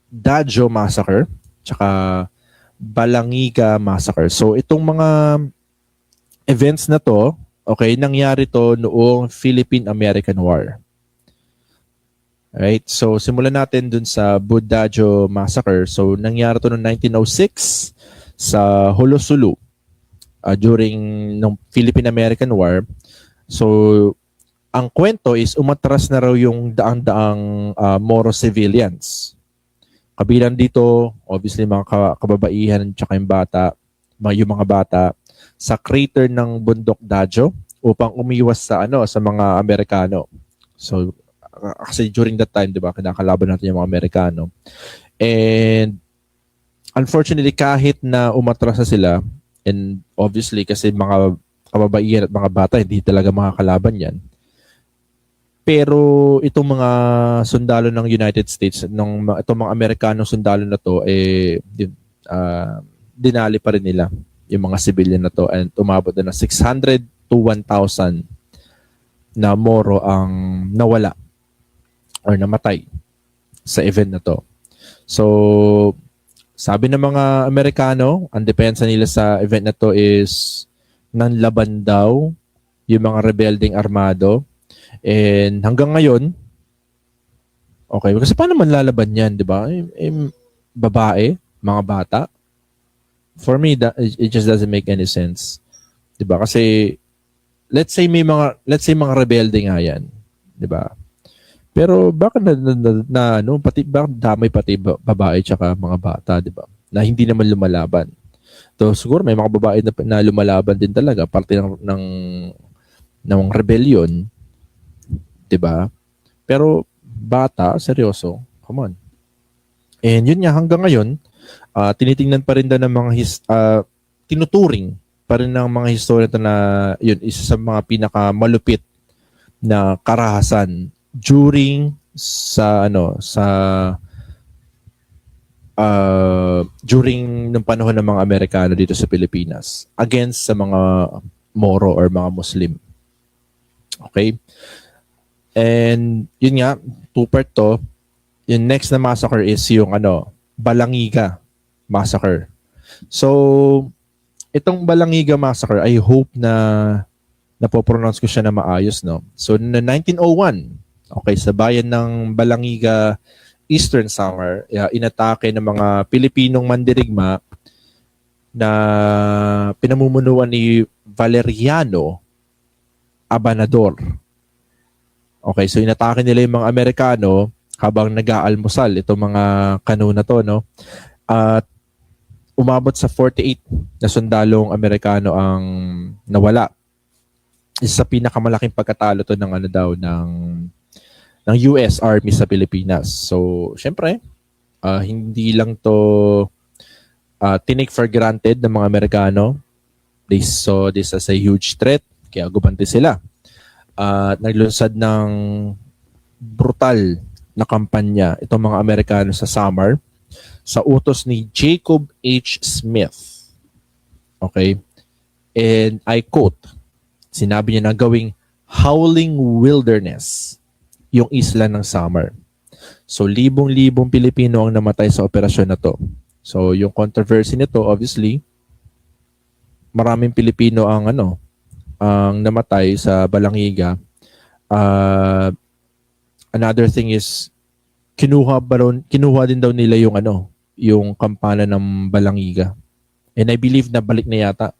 Dajo Massacre tsaka Balangiga Massacre. So itong mga events na to, okay, nangyari to noong Philippine-American War. Right? So simulan natin dun sa Bud Dajo Massacre. So nangyari to noong 1906 sa Holosulu during ng Philippine-American War. So ang kwento is umatras na raw yung daang-daang Moro civilians. Kabilang dito, obviously mga kababaihan at yung mga bata sa crater ng Bundok Dajo upang umiwas sa mga Amerikano. So kasi during that time, 'di ba, kinakalaban natin yung mga Amerikano. And unfortunately, kahit na umatras na sila, And obviously, kasi mga kababaihan at mga bata, hindi talaga makakalaban yan. Pero itong mga sundalo ng United States, itong mga Amerikanong sundalo na to, dinali pa rin nila yung mga civilian na to, and umabot na 600 to 1,000 na Moro ang nawala or namatay sa event na to. So, sabi ng mga Amerikano, ang depensa nila sa event na to is nanlaban daw yung mga rebelding armado. And hanggang ngayon, okay, kasi paano man lalaban yan, di ba? Babae, mga bata. For me, it just doesn't make any sense. Di ba? Kasi, let's say mga rebelde nga yan. Di ba? Pero bakit bakit damay pati babae tsaka mga bata, di ba? Na hindi naman lumalaban. So, siguro may mga babae na lumalaban din talaga, parte ng rebellion, di ba? Pero bata, seryoso, come on. And yun nga, hanggang ngayon, tinitingnan pa rin daw ng mga tinuturing pa rin ng mga historia na yun, isa sa mga pinakamalupit na karahasan during during ng panahon ng mga Amerikano dito sa Pilipinas against sa mga Moro or mga Muslim. Okay? And yun nga, two-part to. Yung next na massacre is yung Balangiga massacre. So, itong Balangiga massacre, I hope na napopronounce ko siya na maayos, no? So, na 1901, okay, sa bayan ng Balangiga, Eastern Samar, inatake ng mga Pilipinong mandirigma na pinamumunuan ni Valeriano Abanador. Okay, so inatake nila yung mga Amerikano habang nag-aalmusal itong mga kanuna to, no? At umabot sa 48 na sundalong Amerikano ang nawala. Isa sa pinakamalaking pagkatalo to ng US Army sa Pilipinas. So, syempre, hindi lang to tinake for granted ng mga Amerikano. They saw this as a huge threat, kaya gumante sila. Naglunsad ng brutal na kampanya itong mga Amerikano sa Samar sa utos ni Jacob H. Smith. Okay? And I quote, sinabi niya na gawing howling wilderness yung isla ng Samar. So, libong-libong Pilipino ang namatay sa operasyon na to. So, yung controversy nito, obviously, maraming Pilipino ang namatay sa Balangiga. Another thing is, kinuha din daw nila yung kampana ng Balangiga. And I believe na balik na yata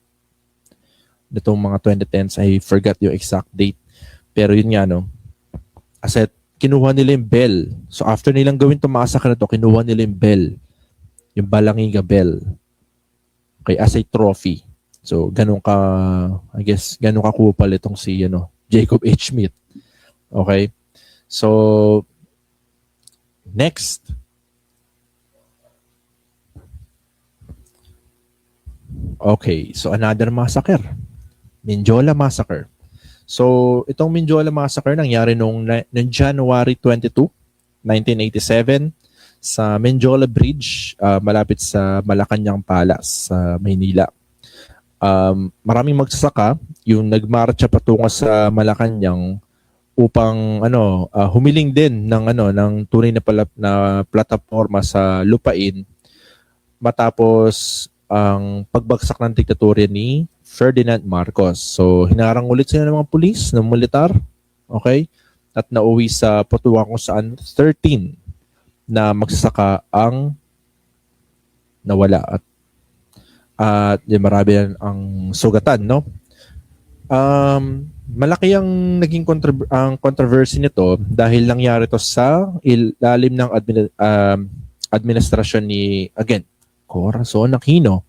nitong mga 2010s. I forgot yung exact date. Pero yun nga, Kasi kinuha nila yung bell. So after nilang gawin itong massacre na to, kinuha nila yung bell. Yung Balangiga bell. Okay, as a trophy. So ganun ka kupal itong si Jacob H. Smith. Okay? So next. Okay, so another massacre. Mindiola massacre. So, itong Mindiola massacre nangyari noong January 22, 1987 sa Mindiola Bridge, malapit sa Malacanang Palace sa Maynila. Maraming magsasaka yung nagmarcha patungo sa Malacanang upang humiling din ng tunay na plataporma sa lupain matapos ang pagbagsak ng diktatorya ni Ferdinand Marcos. So, hinarang ulit sila ng mga pulis, ng militar, okay? At nauwi sa Potuan kung saan 13 na magsasaka ang nawala. At marami ang sugatan, no? Malaki ang naging controversy nito dahil nangyari to sa ilalim ng administrasyon ni, again, Corazon Aquino,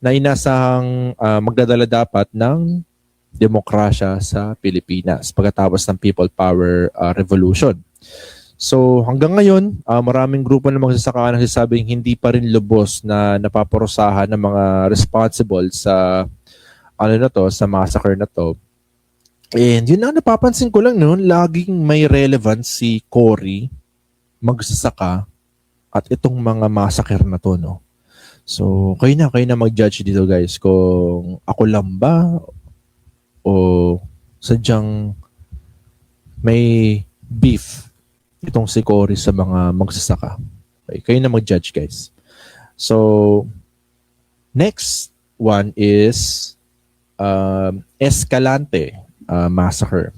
na inasahang magdadala dapat ng demokrasya sa Pilipinas pagkatapos ng People Power Revolution. So hanggang ngayon, maraming grupo ng magsasaka na nagsasabing hindi pa rin lubos na napaparusahan ng mga responsible sa sa massacre na to. And yun na napapansin ko lang noon, laging may relevance si Cory, magsasaka, at itong mga massacre na to, no. So kayo na mag-judge dito, guys, kung ako lang ba o sadyang may beef itong si Cory sa mga magsasaka. Okay, kayo na mag-judge, guys. So next one is Escalante massacre.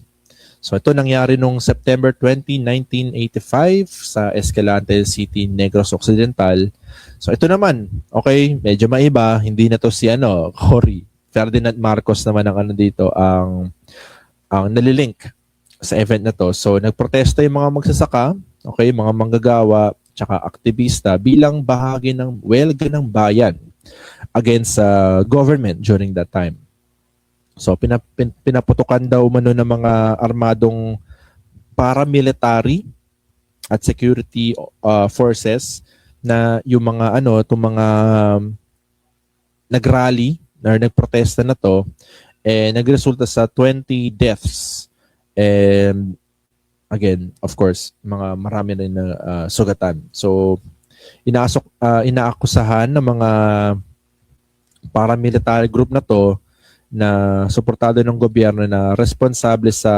So ito nangyari nung September 20, 1985 sa Escalante City, Negros Occidental. So ito naman, okay, medyo maiba, hindi na to si Cory. Ferdinand Marcos naman ang dito ang nalilink sa event na to. So nagprotesta yung mga magsasaka, okay, mga manggagawa, tsaka aktivista bilang bahagi ng welga ng bayan against government during that time. So pinaputukan daw umano ng mga armadong paramilitary at security forces na yung mga itong mga nagrally or nagprotesta na to, nagresulta sa 20 deaths. And again, of course, marami rin na sugatan. So inaakusahan ng mga paramilitary group na to na suportado ng gobyerno na responsable sa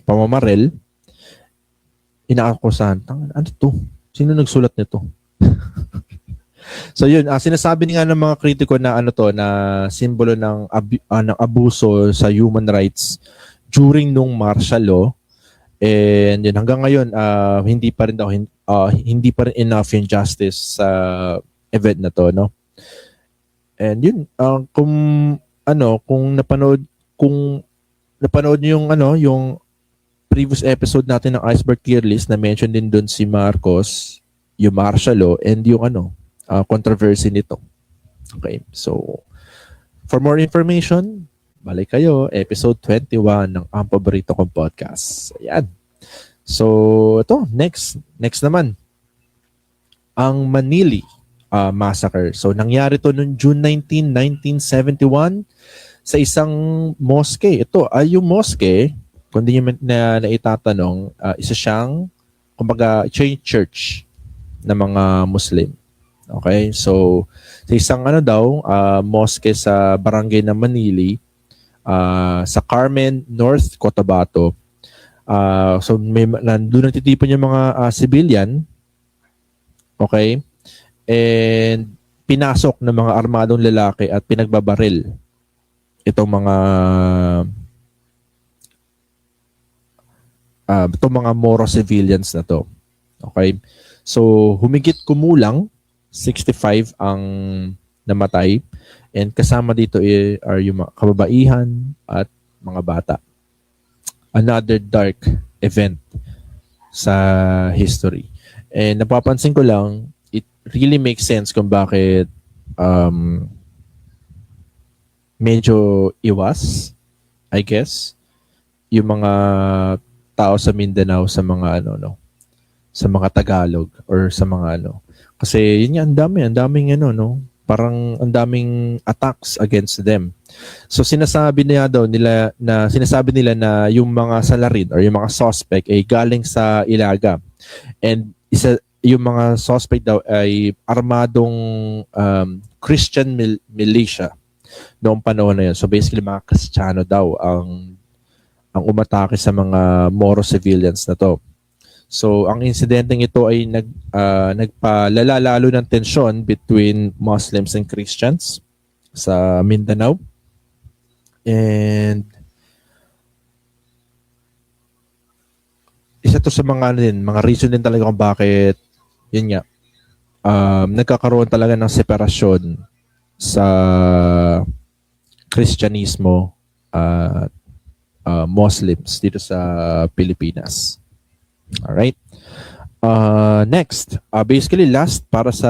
pamamaril. Inaakusahan. Ano to? Sino nagsulat nito? So yun, sinasabi nga ng mga kritiko na na simbolo ng abuso sa human rights during nung martial law. And yun, hanggang ngayon hindi pa rin enough yung justice sa event na to, no? And yun, kung napanood niyo yung previous episode natin ng Iceberg Tier List, na mention din doon si Marcos, yung martial law and yung controversy nito. Okay, so for more information, balik kayo episode 21 ng ang paborito kong podcast. Ayan. So ito, next naman ang Manili massacre. So nangyari to noong June 19, 1971 sa isang mosque. Ito ay yung mosque, kung di nyo na itatanong, isa siyang kumbaga church na mga Muslim. Okay? So sa isang mosque sa barangay ng Manili, sa Carmen, North Cotabato. So nandun nagtitipon yung mga civilian. Okay? And pinasok ng mga armadong lalaki at pinagbabaril itong mga Moro civilians na to. Okay? So humigit kumulang 65 ang namatay, and kasama dito are yung mga kababaihan at mga bata. Another dark event sa history. And napapansin ko lang, it really makes sense kung bakit medyo iwas, I guess, yung mga tao sa Mindanao sa mga sa mga Tagalog or sa mga kasi yun nga, ang daming parang ang daming attacks against them. So sinasabi nila na yung mga salarin or yung mga suspect ay galing sa Ilaga. And yung mga suspect daw ay armadong Christian militia noong panahon na yun. So basically mga Kristiyano daw ang umatake sa mga Moro civilians na to. So ang insidenteng ito ay nagpalala lalo ng tensyon between Muslims and Christians sa Mindanao. And isa to sa mga mga reason din talaga kung bakit yun nga nagkakaroon talaga ng separasyon sa Kristyanismo at Muslims dito sa Pilipinas. Alright. Next, basically last para sa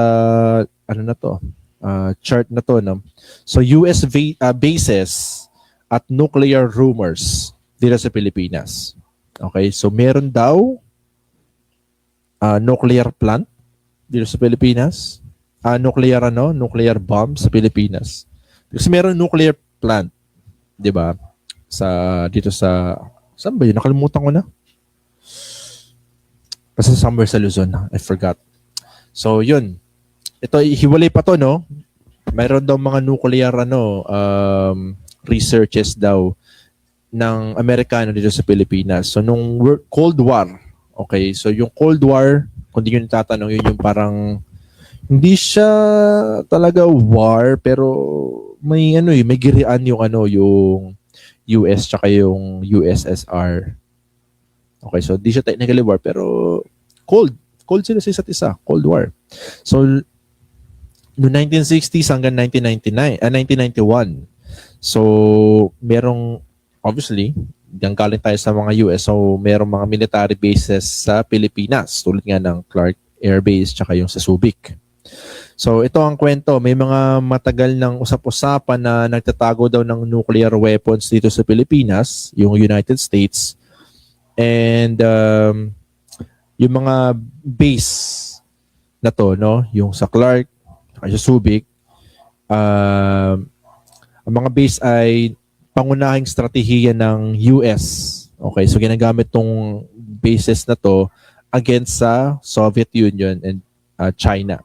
chart na to, no? So US bases at nuclear rumors dito sa Pilipinas. Okay, so meron daw nuclear plant dito sa Pilipinas. Nuclear bomb sa Pilipinas. Kasi meron nuclear plant, 'di ba? Dito sa saan ba 'yun? Nakalimutan ko na. Basta somewhere sa Luzon, I forgot. So, 'yun. Ito hiwalay pa 'to, no? Mayroon daw mga nuclear researches daw ng Amerikano dito sa Pilipinas. So, nung Cold War, okay, so yung Cold War, kung di nyo natatanong, yun yung parang, hindi siya talaga war, pero may may girian yung US tsaka yung USSR. Okay, so di siya technically war, pero cold sila sa isa't isa, Cold War. So, noong 1960s hanggang 1991. So, merong, obviously, diyan galing tayo sa mga US, so merong mga military bases sa Pilipinas, tulad nga ng Clark Air Base tsaka yung sa Subic. So, ito ang kwento. May mga matagal ng usap-usapan na nagtatago daw ng nuclear weapons dito sa Pilipinas, yung United States. And yung mga base na to, no? Yung sa Clark, sa Subic, ang mga base ay pangunahing strategiya ng US. Okay, so ginagamit tong bases na to against sa Soviet Union and China.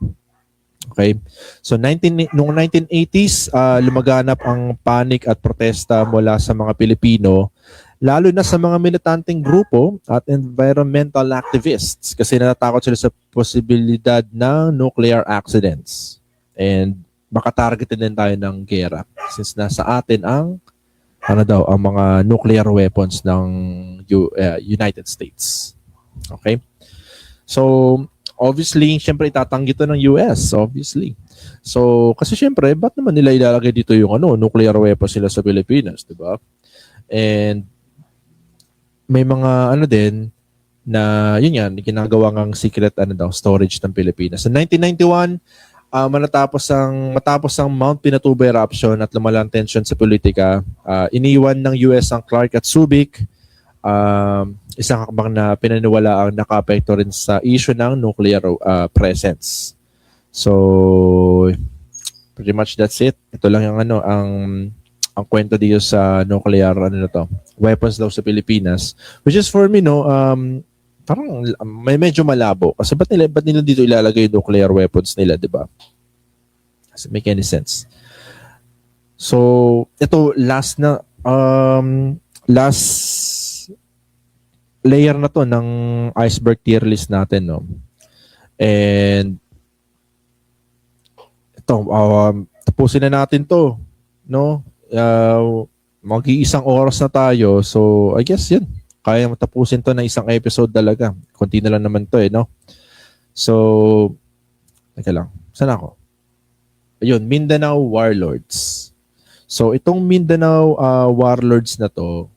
Okay? So noong 1980s, lumaganap ang panic at protesta mula sa mga Pilipino, lalo na sa mga militanteng grupo at environmental activists kasi natatakot sila sa posibilidad ng nuclear accidents. And makatargetin din tayo ng gera since nasa atin ang ang mga nuclear weapons ng United States. Okay? So, obviously, syempre itatanggi ito ng US, obviously. So, kasi syempre, ba't naman nila ilalagay dito yung nuclear weapons sila sa Pilipinas, di ba? And may mga din na yun yan, ginagawa ngang secret storage ng Pilipinas. Sa 1991, matapos ang Mount Pinatubo eruption at lumalang tension sa politika, iniwan ng US ang Clark at Subic, isang hakbang na pinaniwala ang nakaapekto rin sa issue ng nuclear presence. So, pretty much that's it. Ito lang yung ang kwento dito sa nuclear weapons daw sa Pilipinas, which is for me parang may medyo malabo kasi ba't nila dito ilalagay yung nuclear weapons nila, di ba? Doesn't make any sense. So, ito last layer na to ng iceberg tier list natin, no? And ito, tapusin na natin to, no? Mag-iisang oras na tayo, so I guess yun. Kaya matapusin to na isang episode talaga. Konti na lang naman to no? So, teka lang. Saan ako? Ayun, Mindanao Warlords. So, itong Mindanao Warlords na to,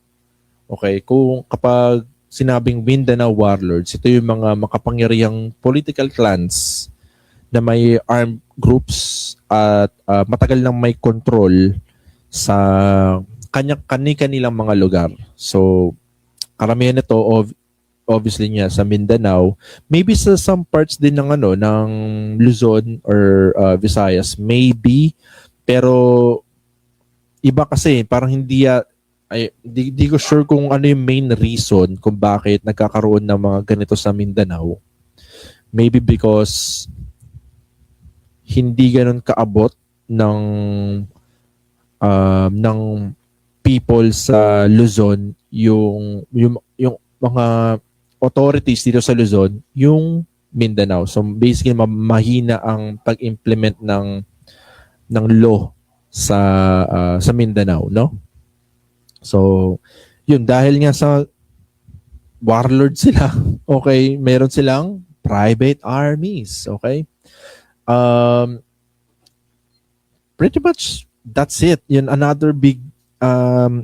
okay, kapag sinabing Mindanao Warlords, ito yung mga makapangyarihang political clans na may armed groups at matagal nang may control sa kanilang mga lugar. So, karamihan nito obviously niya sa Mindanao, maybe sa some parts din ng ng Luzon or Visayas, maybe, pero iba kasi parang hindi ko sure kung ano yung main reason kung bakit nagkakaroon ng mga ganito sa Mindanao. Maybe because hindi ganun kaabot ng people sa Luzon yung mga authorities dito sa Luzon, yung Mindanao. So basically mahina ang pag-implement ng law sa Mindanao, no? So yun, dahil nga sa warlord sila, okay, meron silang private armies, okay? Pretty much that's it. Yun, another big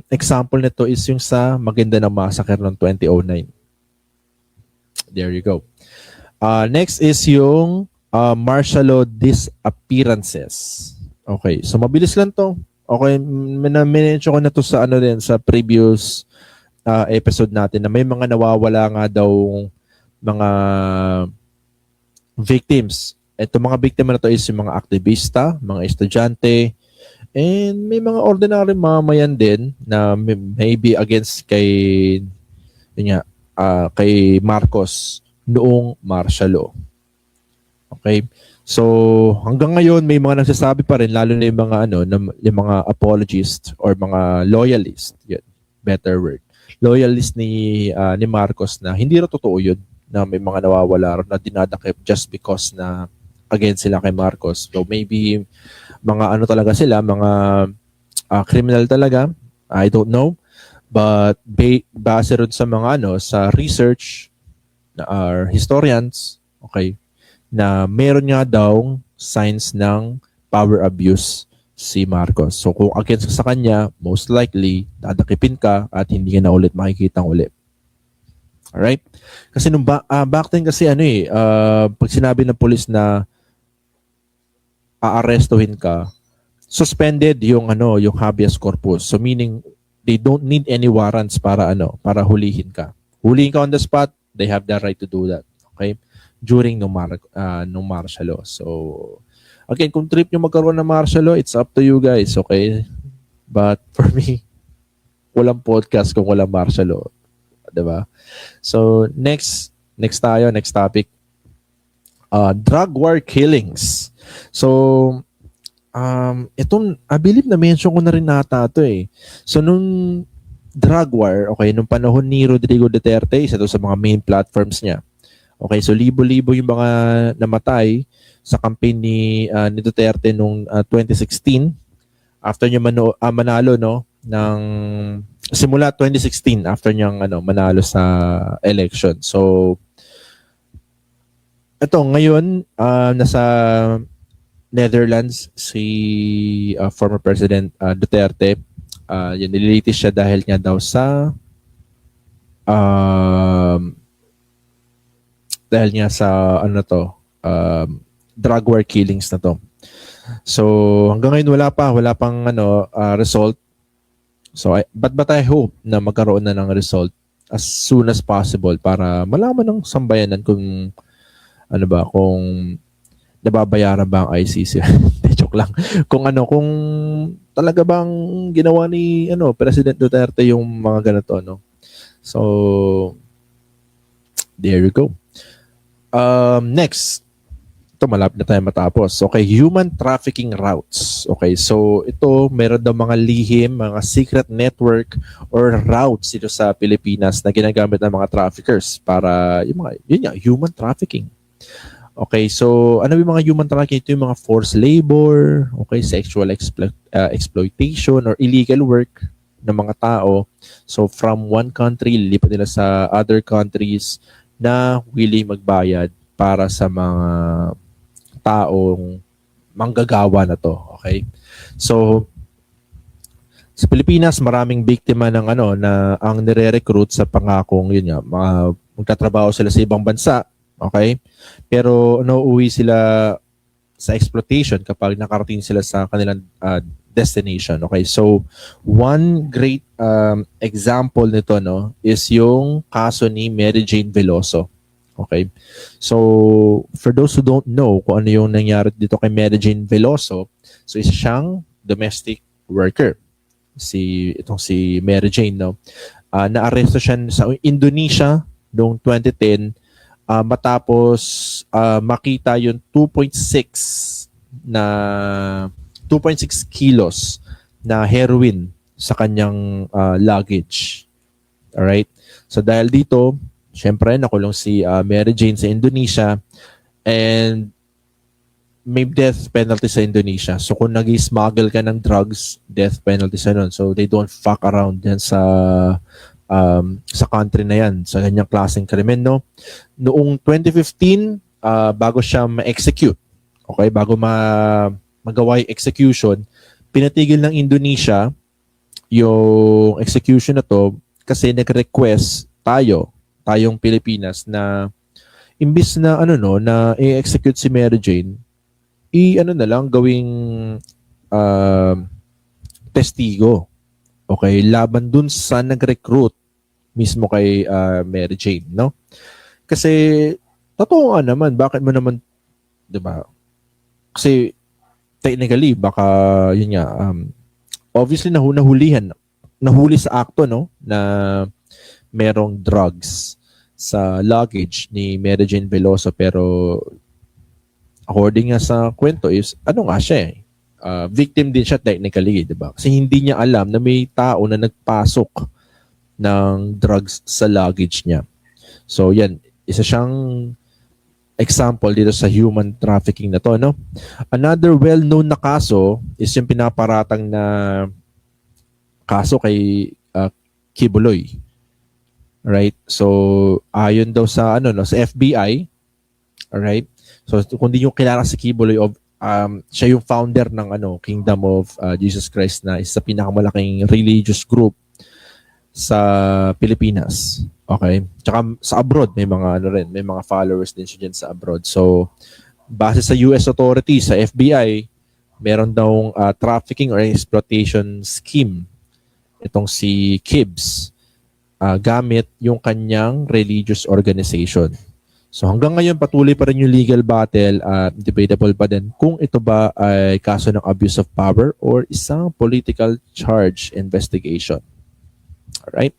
example nito is yung sa Maguindanao Massacre noong 2009. There you go. Next is yung martial law disappearances. Okay, so mabilis lang to. Okay, mention ko na to sa sa previous episode natin na may mga nawawala nga daw mga victims. Ito mga biktima na to is yung mga aktivista, mga estudyante, and may mga ordinary mamayan din na maybe against kay kay Marcos noong martial law. Okay? So, hanggang ngayon may mga nagsasabi pa rin lalo na yung mga yung mga apologists or mga loyalist. Yun, better word. Loyalist ni Marcos na hindi na totoo yun na may mga nawawala na dinadakip just because na against sila kay Marcos. So maybe mga talaga sila, mga criminal talaga. I don't know. But base rin sa mga sa research na are historians, okay, na meron nga daw signs ng power abuse si Marcos. So kung against ka sa kanya, most likely dadakipin ka at hindi ka na ulit makikitang ulit. Alright? Kasi nung back then kasi pag sinabi ng police na aarestuhin ka, suspended yung habeas corpus. So meaning they don't need any warrants para hulihin ka. Hulihin ka on the spot, they have the right to do that. Okay? During nung martial law. So again, kung trip nyo magkaroon ng martial law, it's up to you guys, okay? But for me, walang podcast kung walang martial law. Diba? So next topic. Drug war killings. So, itong, I believe na mention ko na rin nata ito eh. So, nung drug war, okay, nung panahon ni Rodrigo Duterte, isa to sa mga main platforms niya. Okay, so libo-libo yung mga namatay sa campaign ni Duterte nung 2016 after niya manalo ng simula 2016 after niyang manalo sa election. So, ito, ngayon, nasa Netherlands si former President Duterte. Nililitis siya dahil nga daw sa drug war killings na to. So, hanggang ngayon wala pang result. So, but I hope na magkaroon na ng result as soon as possible para malaman ng sambayanan kung kung nababayaran ba ang ICC. Joke lang. Kung talaga bang ginawa ni President Duterte yung mga ganito, So there you go. Next. Ito malapit na tayo matapos. Okay, human trafficking routes. Okay, so ito meron daw mga lihim, mga secret network or routes dito sa Pilipinas na ginagamit ng mga traffickers para human trafficking. Okay, so ano yung mga human trafficking? Ito yung mga forced labor, okay, sexual exploitation or illegal work ng mga tao. So from one country, lilipat nila sa other countries na willing magbayad para sa mga taong manggagawa na to. Okay? So sa Pilipinas, maraming biktima ng na ang nire-recruit sa pangakong magtatrabaho sila sa ibang bansa. Okay? Pero uuwi sila sa exploitation kapag nakarating sila sa kanilang destination. Okay? So, one great example nito is yung kaso ni Mary Jane Veloso. Okay? So, for those who don't know kung ano yung nangyari dito kay Mary Jane Veloso, so isa siyang domestic worker. Si Mary Jane, na-arresto siya sa Indonesia noong 2010 matapos makita yung 2.6 kilos na heroin sa kanyang luggage. Alright? So dahil dito, syempre nakulong si Mary Jane sa Indonesia and may death penalty sa Indonesia. So kung nag-smuggle ka ng drugs, death penalty sa nun. So they don't fuck around yan sa country na yan, sa ganyang klaseng krimen, Noong 2015, bago siya ma-execute, okay, bago magawa yung execution, pinatigil ng Indonesia yung execution na to kasi nag-request tayong Pilipinas na imbis na na i-execute si Mary Jane, gawing testigo. Okay, laban dun sa nag-recruit mismo kay Mary Jane, Kasi totoo nga naman, bakit mo naman, 'di ba? Kasi technically baka yun nga obviously nahuli sa akto no na merong drugs sa luggage ni Mary Jane Veloso, pero according nga sa kwento is ano nga siya victim din siya technically, 'di ba? Kasi hindi niya alam na may tao na nagpasok ng drugs sa luggage niya. So yan, isa siyang example dito sa human trafficking na to, no? Another well-known na kaso is yung pinaparatang na kaso kay Kibuloy. Right? So ayon daw sa sa FBI, alright? So kung di yung kilala si Kibuloy, siya yung founder ng Kingdom of Jesus Christ, na isa pinakamalaking religious group sa Pilipinas. Okay? Tsaka sa abroad may mga may mga followers din siya dyan sa abroad. So base sa US authorities, sa FBI, meron daw trafficking or exploitation scheme itong si Kibbs gamit yung kanyang religious organization. So hanggang ngayon patuloy pa rin yung legal battle at debatable pa din kung ito ba ay kaso ng abuse of power or isang political charge investigation. Alright?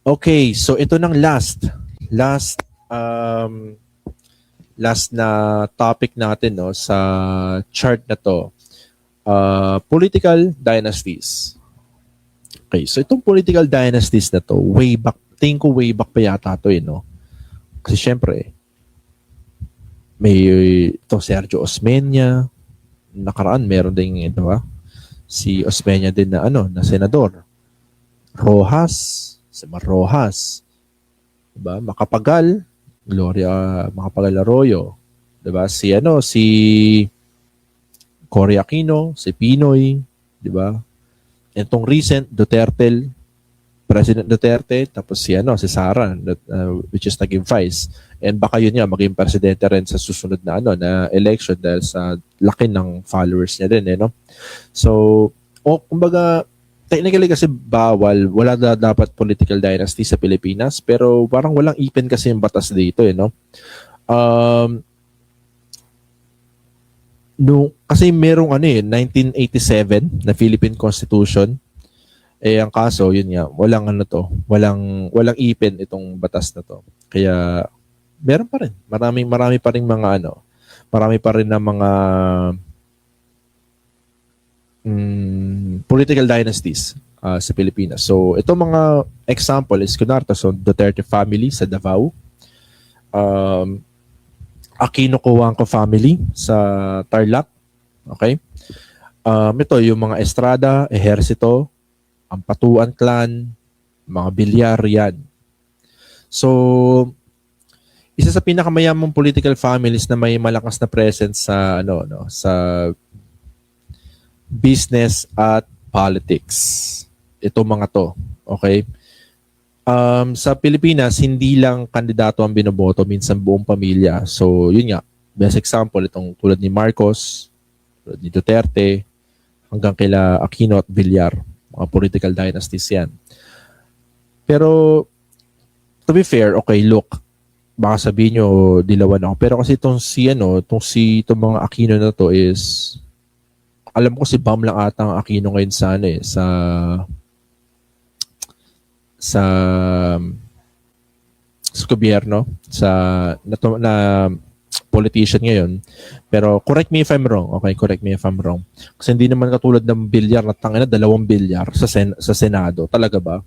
Okay, so ito nang last na topic natin no sa chart na to. Political dynasties. Okay, so itong political dynasties na to, way back pa yata to no? Kasi syempre, may ito Sergio Osmeña, nakaraan meron din si Osmeña din na na senador. Rojas, si Mar Rojas, diba? Macapagal, Gloria Macapagal Arroyo, diba? Si Cory Aquino, si Pinoy, diba? Itong recent President Duterte, tapos si Sara, which is naging vice. And baka yun maging presidente rin sa susunod na na election dahil sa laki ng followers niya din, no? So, kumbaga, technically kasi wala na dapat political dynasty sa Pilipinas, pero parang walang ipin kasi yung batas dito, no? Kasi merong 1987 na Philippine Constitution. Ang kaso, yun nga, walang ipin itong batas na to. Kaya, meron pa rin. Marami pa rin na mga political dynasties sa Pilipinas. So, itong mga example is kunwari so Duterte family sa Davao, Aquino Cojuangco family sa Tarlac, okay? Ito yung mga Estrada, Ejercito, ang Patuan clan, mga Bilyar yan. So, isa sa pinakamayamang political families na may malakas na presence sa sa business at politics. Ito mga to, okay? Sa Pilipinas, hindi lang kandidato ang binoboto, minsan buong pamilya. So, yun nga, best example itong tulad ni Marcos, tulad ni Duterte, hanggang kila Aquino at Villar. Mga political dynasties yan. Pero, to be fair, okay, look, baka sabihin nyo, dilawan ako. Pero kasi itong mga Aquino na to is, alam ko si Bam lang ata ang Aquino ngayon sa gobyerno, na politician ngayon. Pero correct me if I'm wrong. Okay, correct me if I'm wrong. Kasi hindi naman katulad ng Villar na 2 Villar sa Senado. Talaga ba?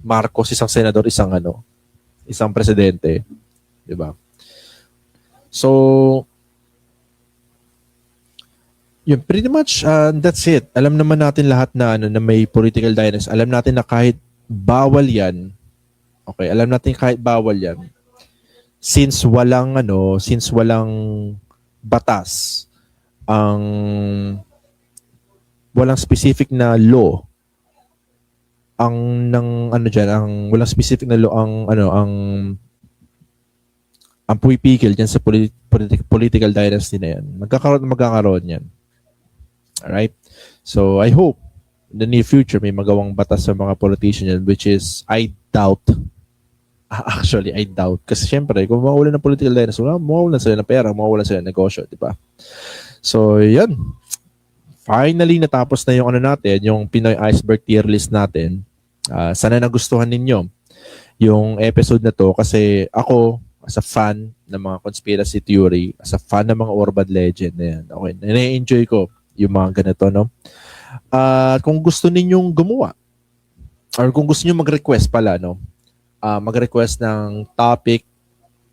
Marcos isang senador, isang presidente, 'di ba? So yun, pretty much that's it. Alam naman natin lahat na may political dynasty. Alam natin na kahit bawal 'yan. Okay, alam natin kahit bawal 'yan. Since walang batas, walang specific na law walang specific na law ang pumipigil diyan sa political dynasty na 'yan. Magkakaroon 'yan. Alright? So I hope in the near future may magawang batas sa mga politicians, which is I doubt Actually, I doubt. Kasi syempre, kung mawawalan ng political dinosaur, mawawalan sila ng pera, mawawalan sila ng negosyo, di ba? So, yan. Finally, natapos na yung ano natin, yung Pinoy Iceberg tier list natin. Sana nagustuhan ninyo yung episode na to kasi ako, as a fan ng mga conspiracy theory, as a fan ng mga urban legend, yan. Okay, na-enjoy ko yung mga ganito, no? Kung gusto ninyong gumawa, or kung gusto niyo mag-request pala, no? Mag-request ng topic,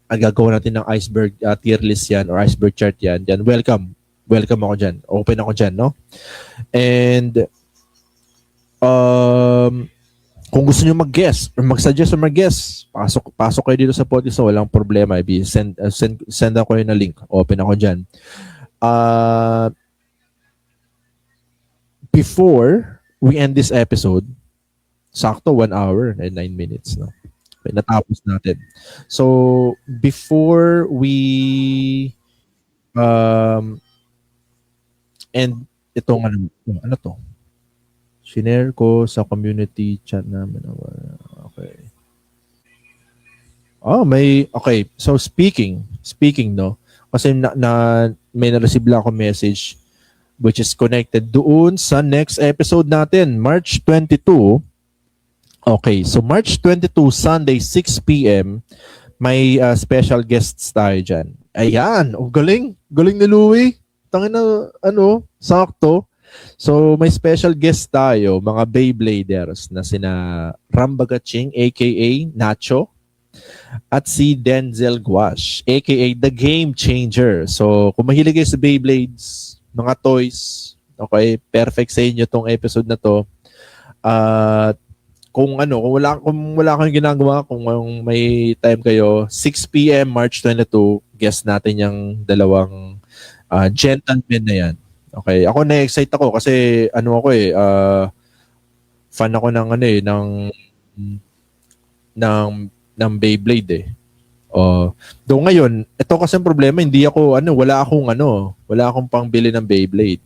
ang gagawa natin ng iceberg tier list yan, or iceberg chart yan, welcome. Welcome ako dyan. Open ako dyan, no? And, kung gusto niyo mag-guess, or mag-suggest or mag-guess, pasok kayo dito sa podcast, so walang problema. Send ako yun na link. Open ako dyan. Before we end this episode, sakto 1 hour and 9 minutes, no? Okay, natapos natin. So, before we and itong ano to? Shinare ko sa community chat namin. Okay. Okay. So speaking no. Kasi may na-receive lang ako message which is connected doon sa next episode natin, March 22. Okay, so March 22, Sunday, 6 p.m. May special guests tayo dyan. Ayan, galing ni Louie. Tangina, sakto. So, may special guest tayo, mga Beybladers na sina Rambagaching, aka Nacho, at si Denzel Guash, aka The Game Changer. So, kung mahilig kayo sa Beyblades, mga toys, okay, perfect sa inyo tong episode na to. Kung wala kayong ginagawa, kung may time kayo, 6 p.m. March 22, guest natin yung dalawang gentlemen na yan. Okay, ako na-excite ako kasi fan ako ng Beyblade eh. Though ngayon, ito kasi ang problema, wala akong pangbili ng Beyblade.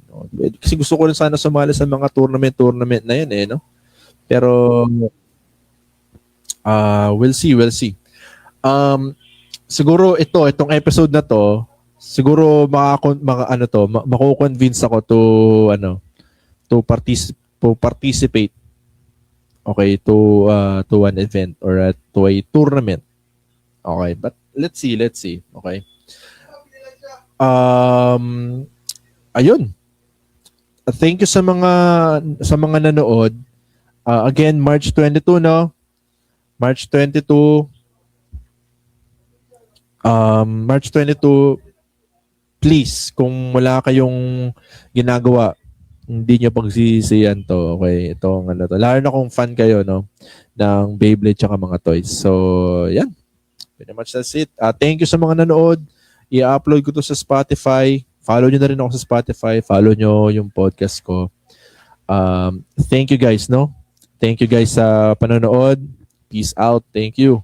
Kasi gusto ko rin sana sumali sa mga tournament na yan eh, no? Pero we'll see. Siguro itong episode na to, siguro mako-convince ako to participate, okay, to an event or to a tournament. Okay, but let's see, okay. Ayun. Thank you sa mga nanood. Again, March 22, no? March 22, please, kung wala kayong ginagawa, hindi nyo pagsisiyan to. Okay, itong to. Lalo na kung fan kayo, no, ng Beyblade tsaka mga toys. So, yan. Pretty much that's it. Thank you sa mga nanood. I-upload ko to sa Spotify. Follow nyo na rin ako sa Spotify. Follow nyo yung podcast ko. Thank you guys, no? Thank you guys sa panonood. Peace out. Thank you.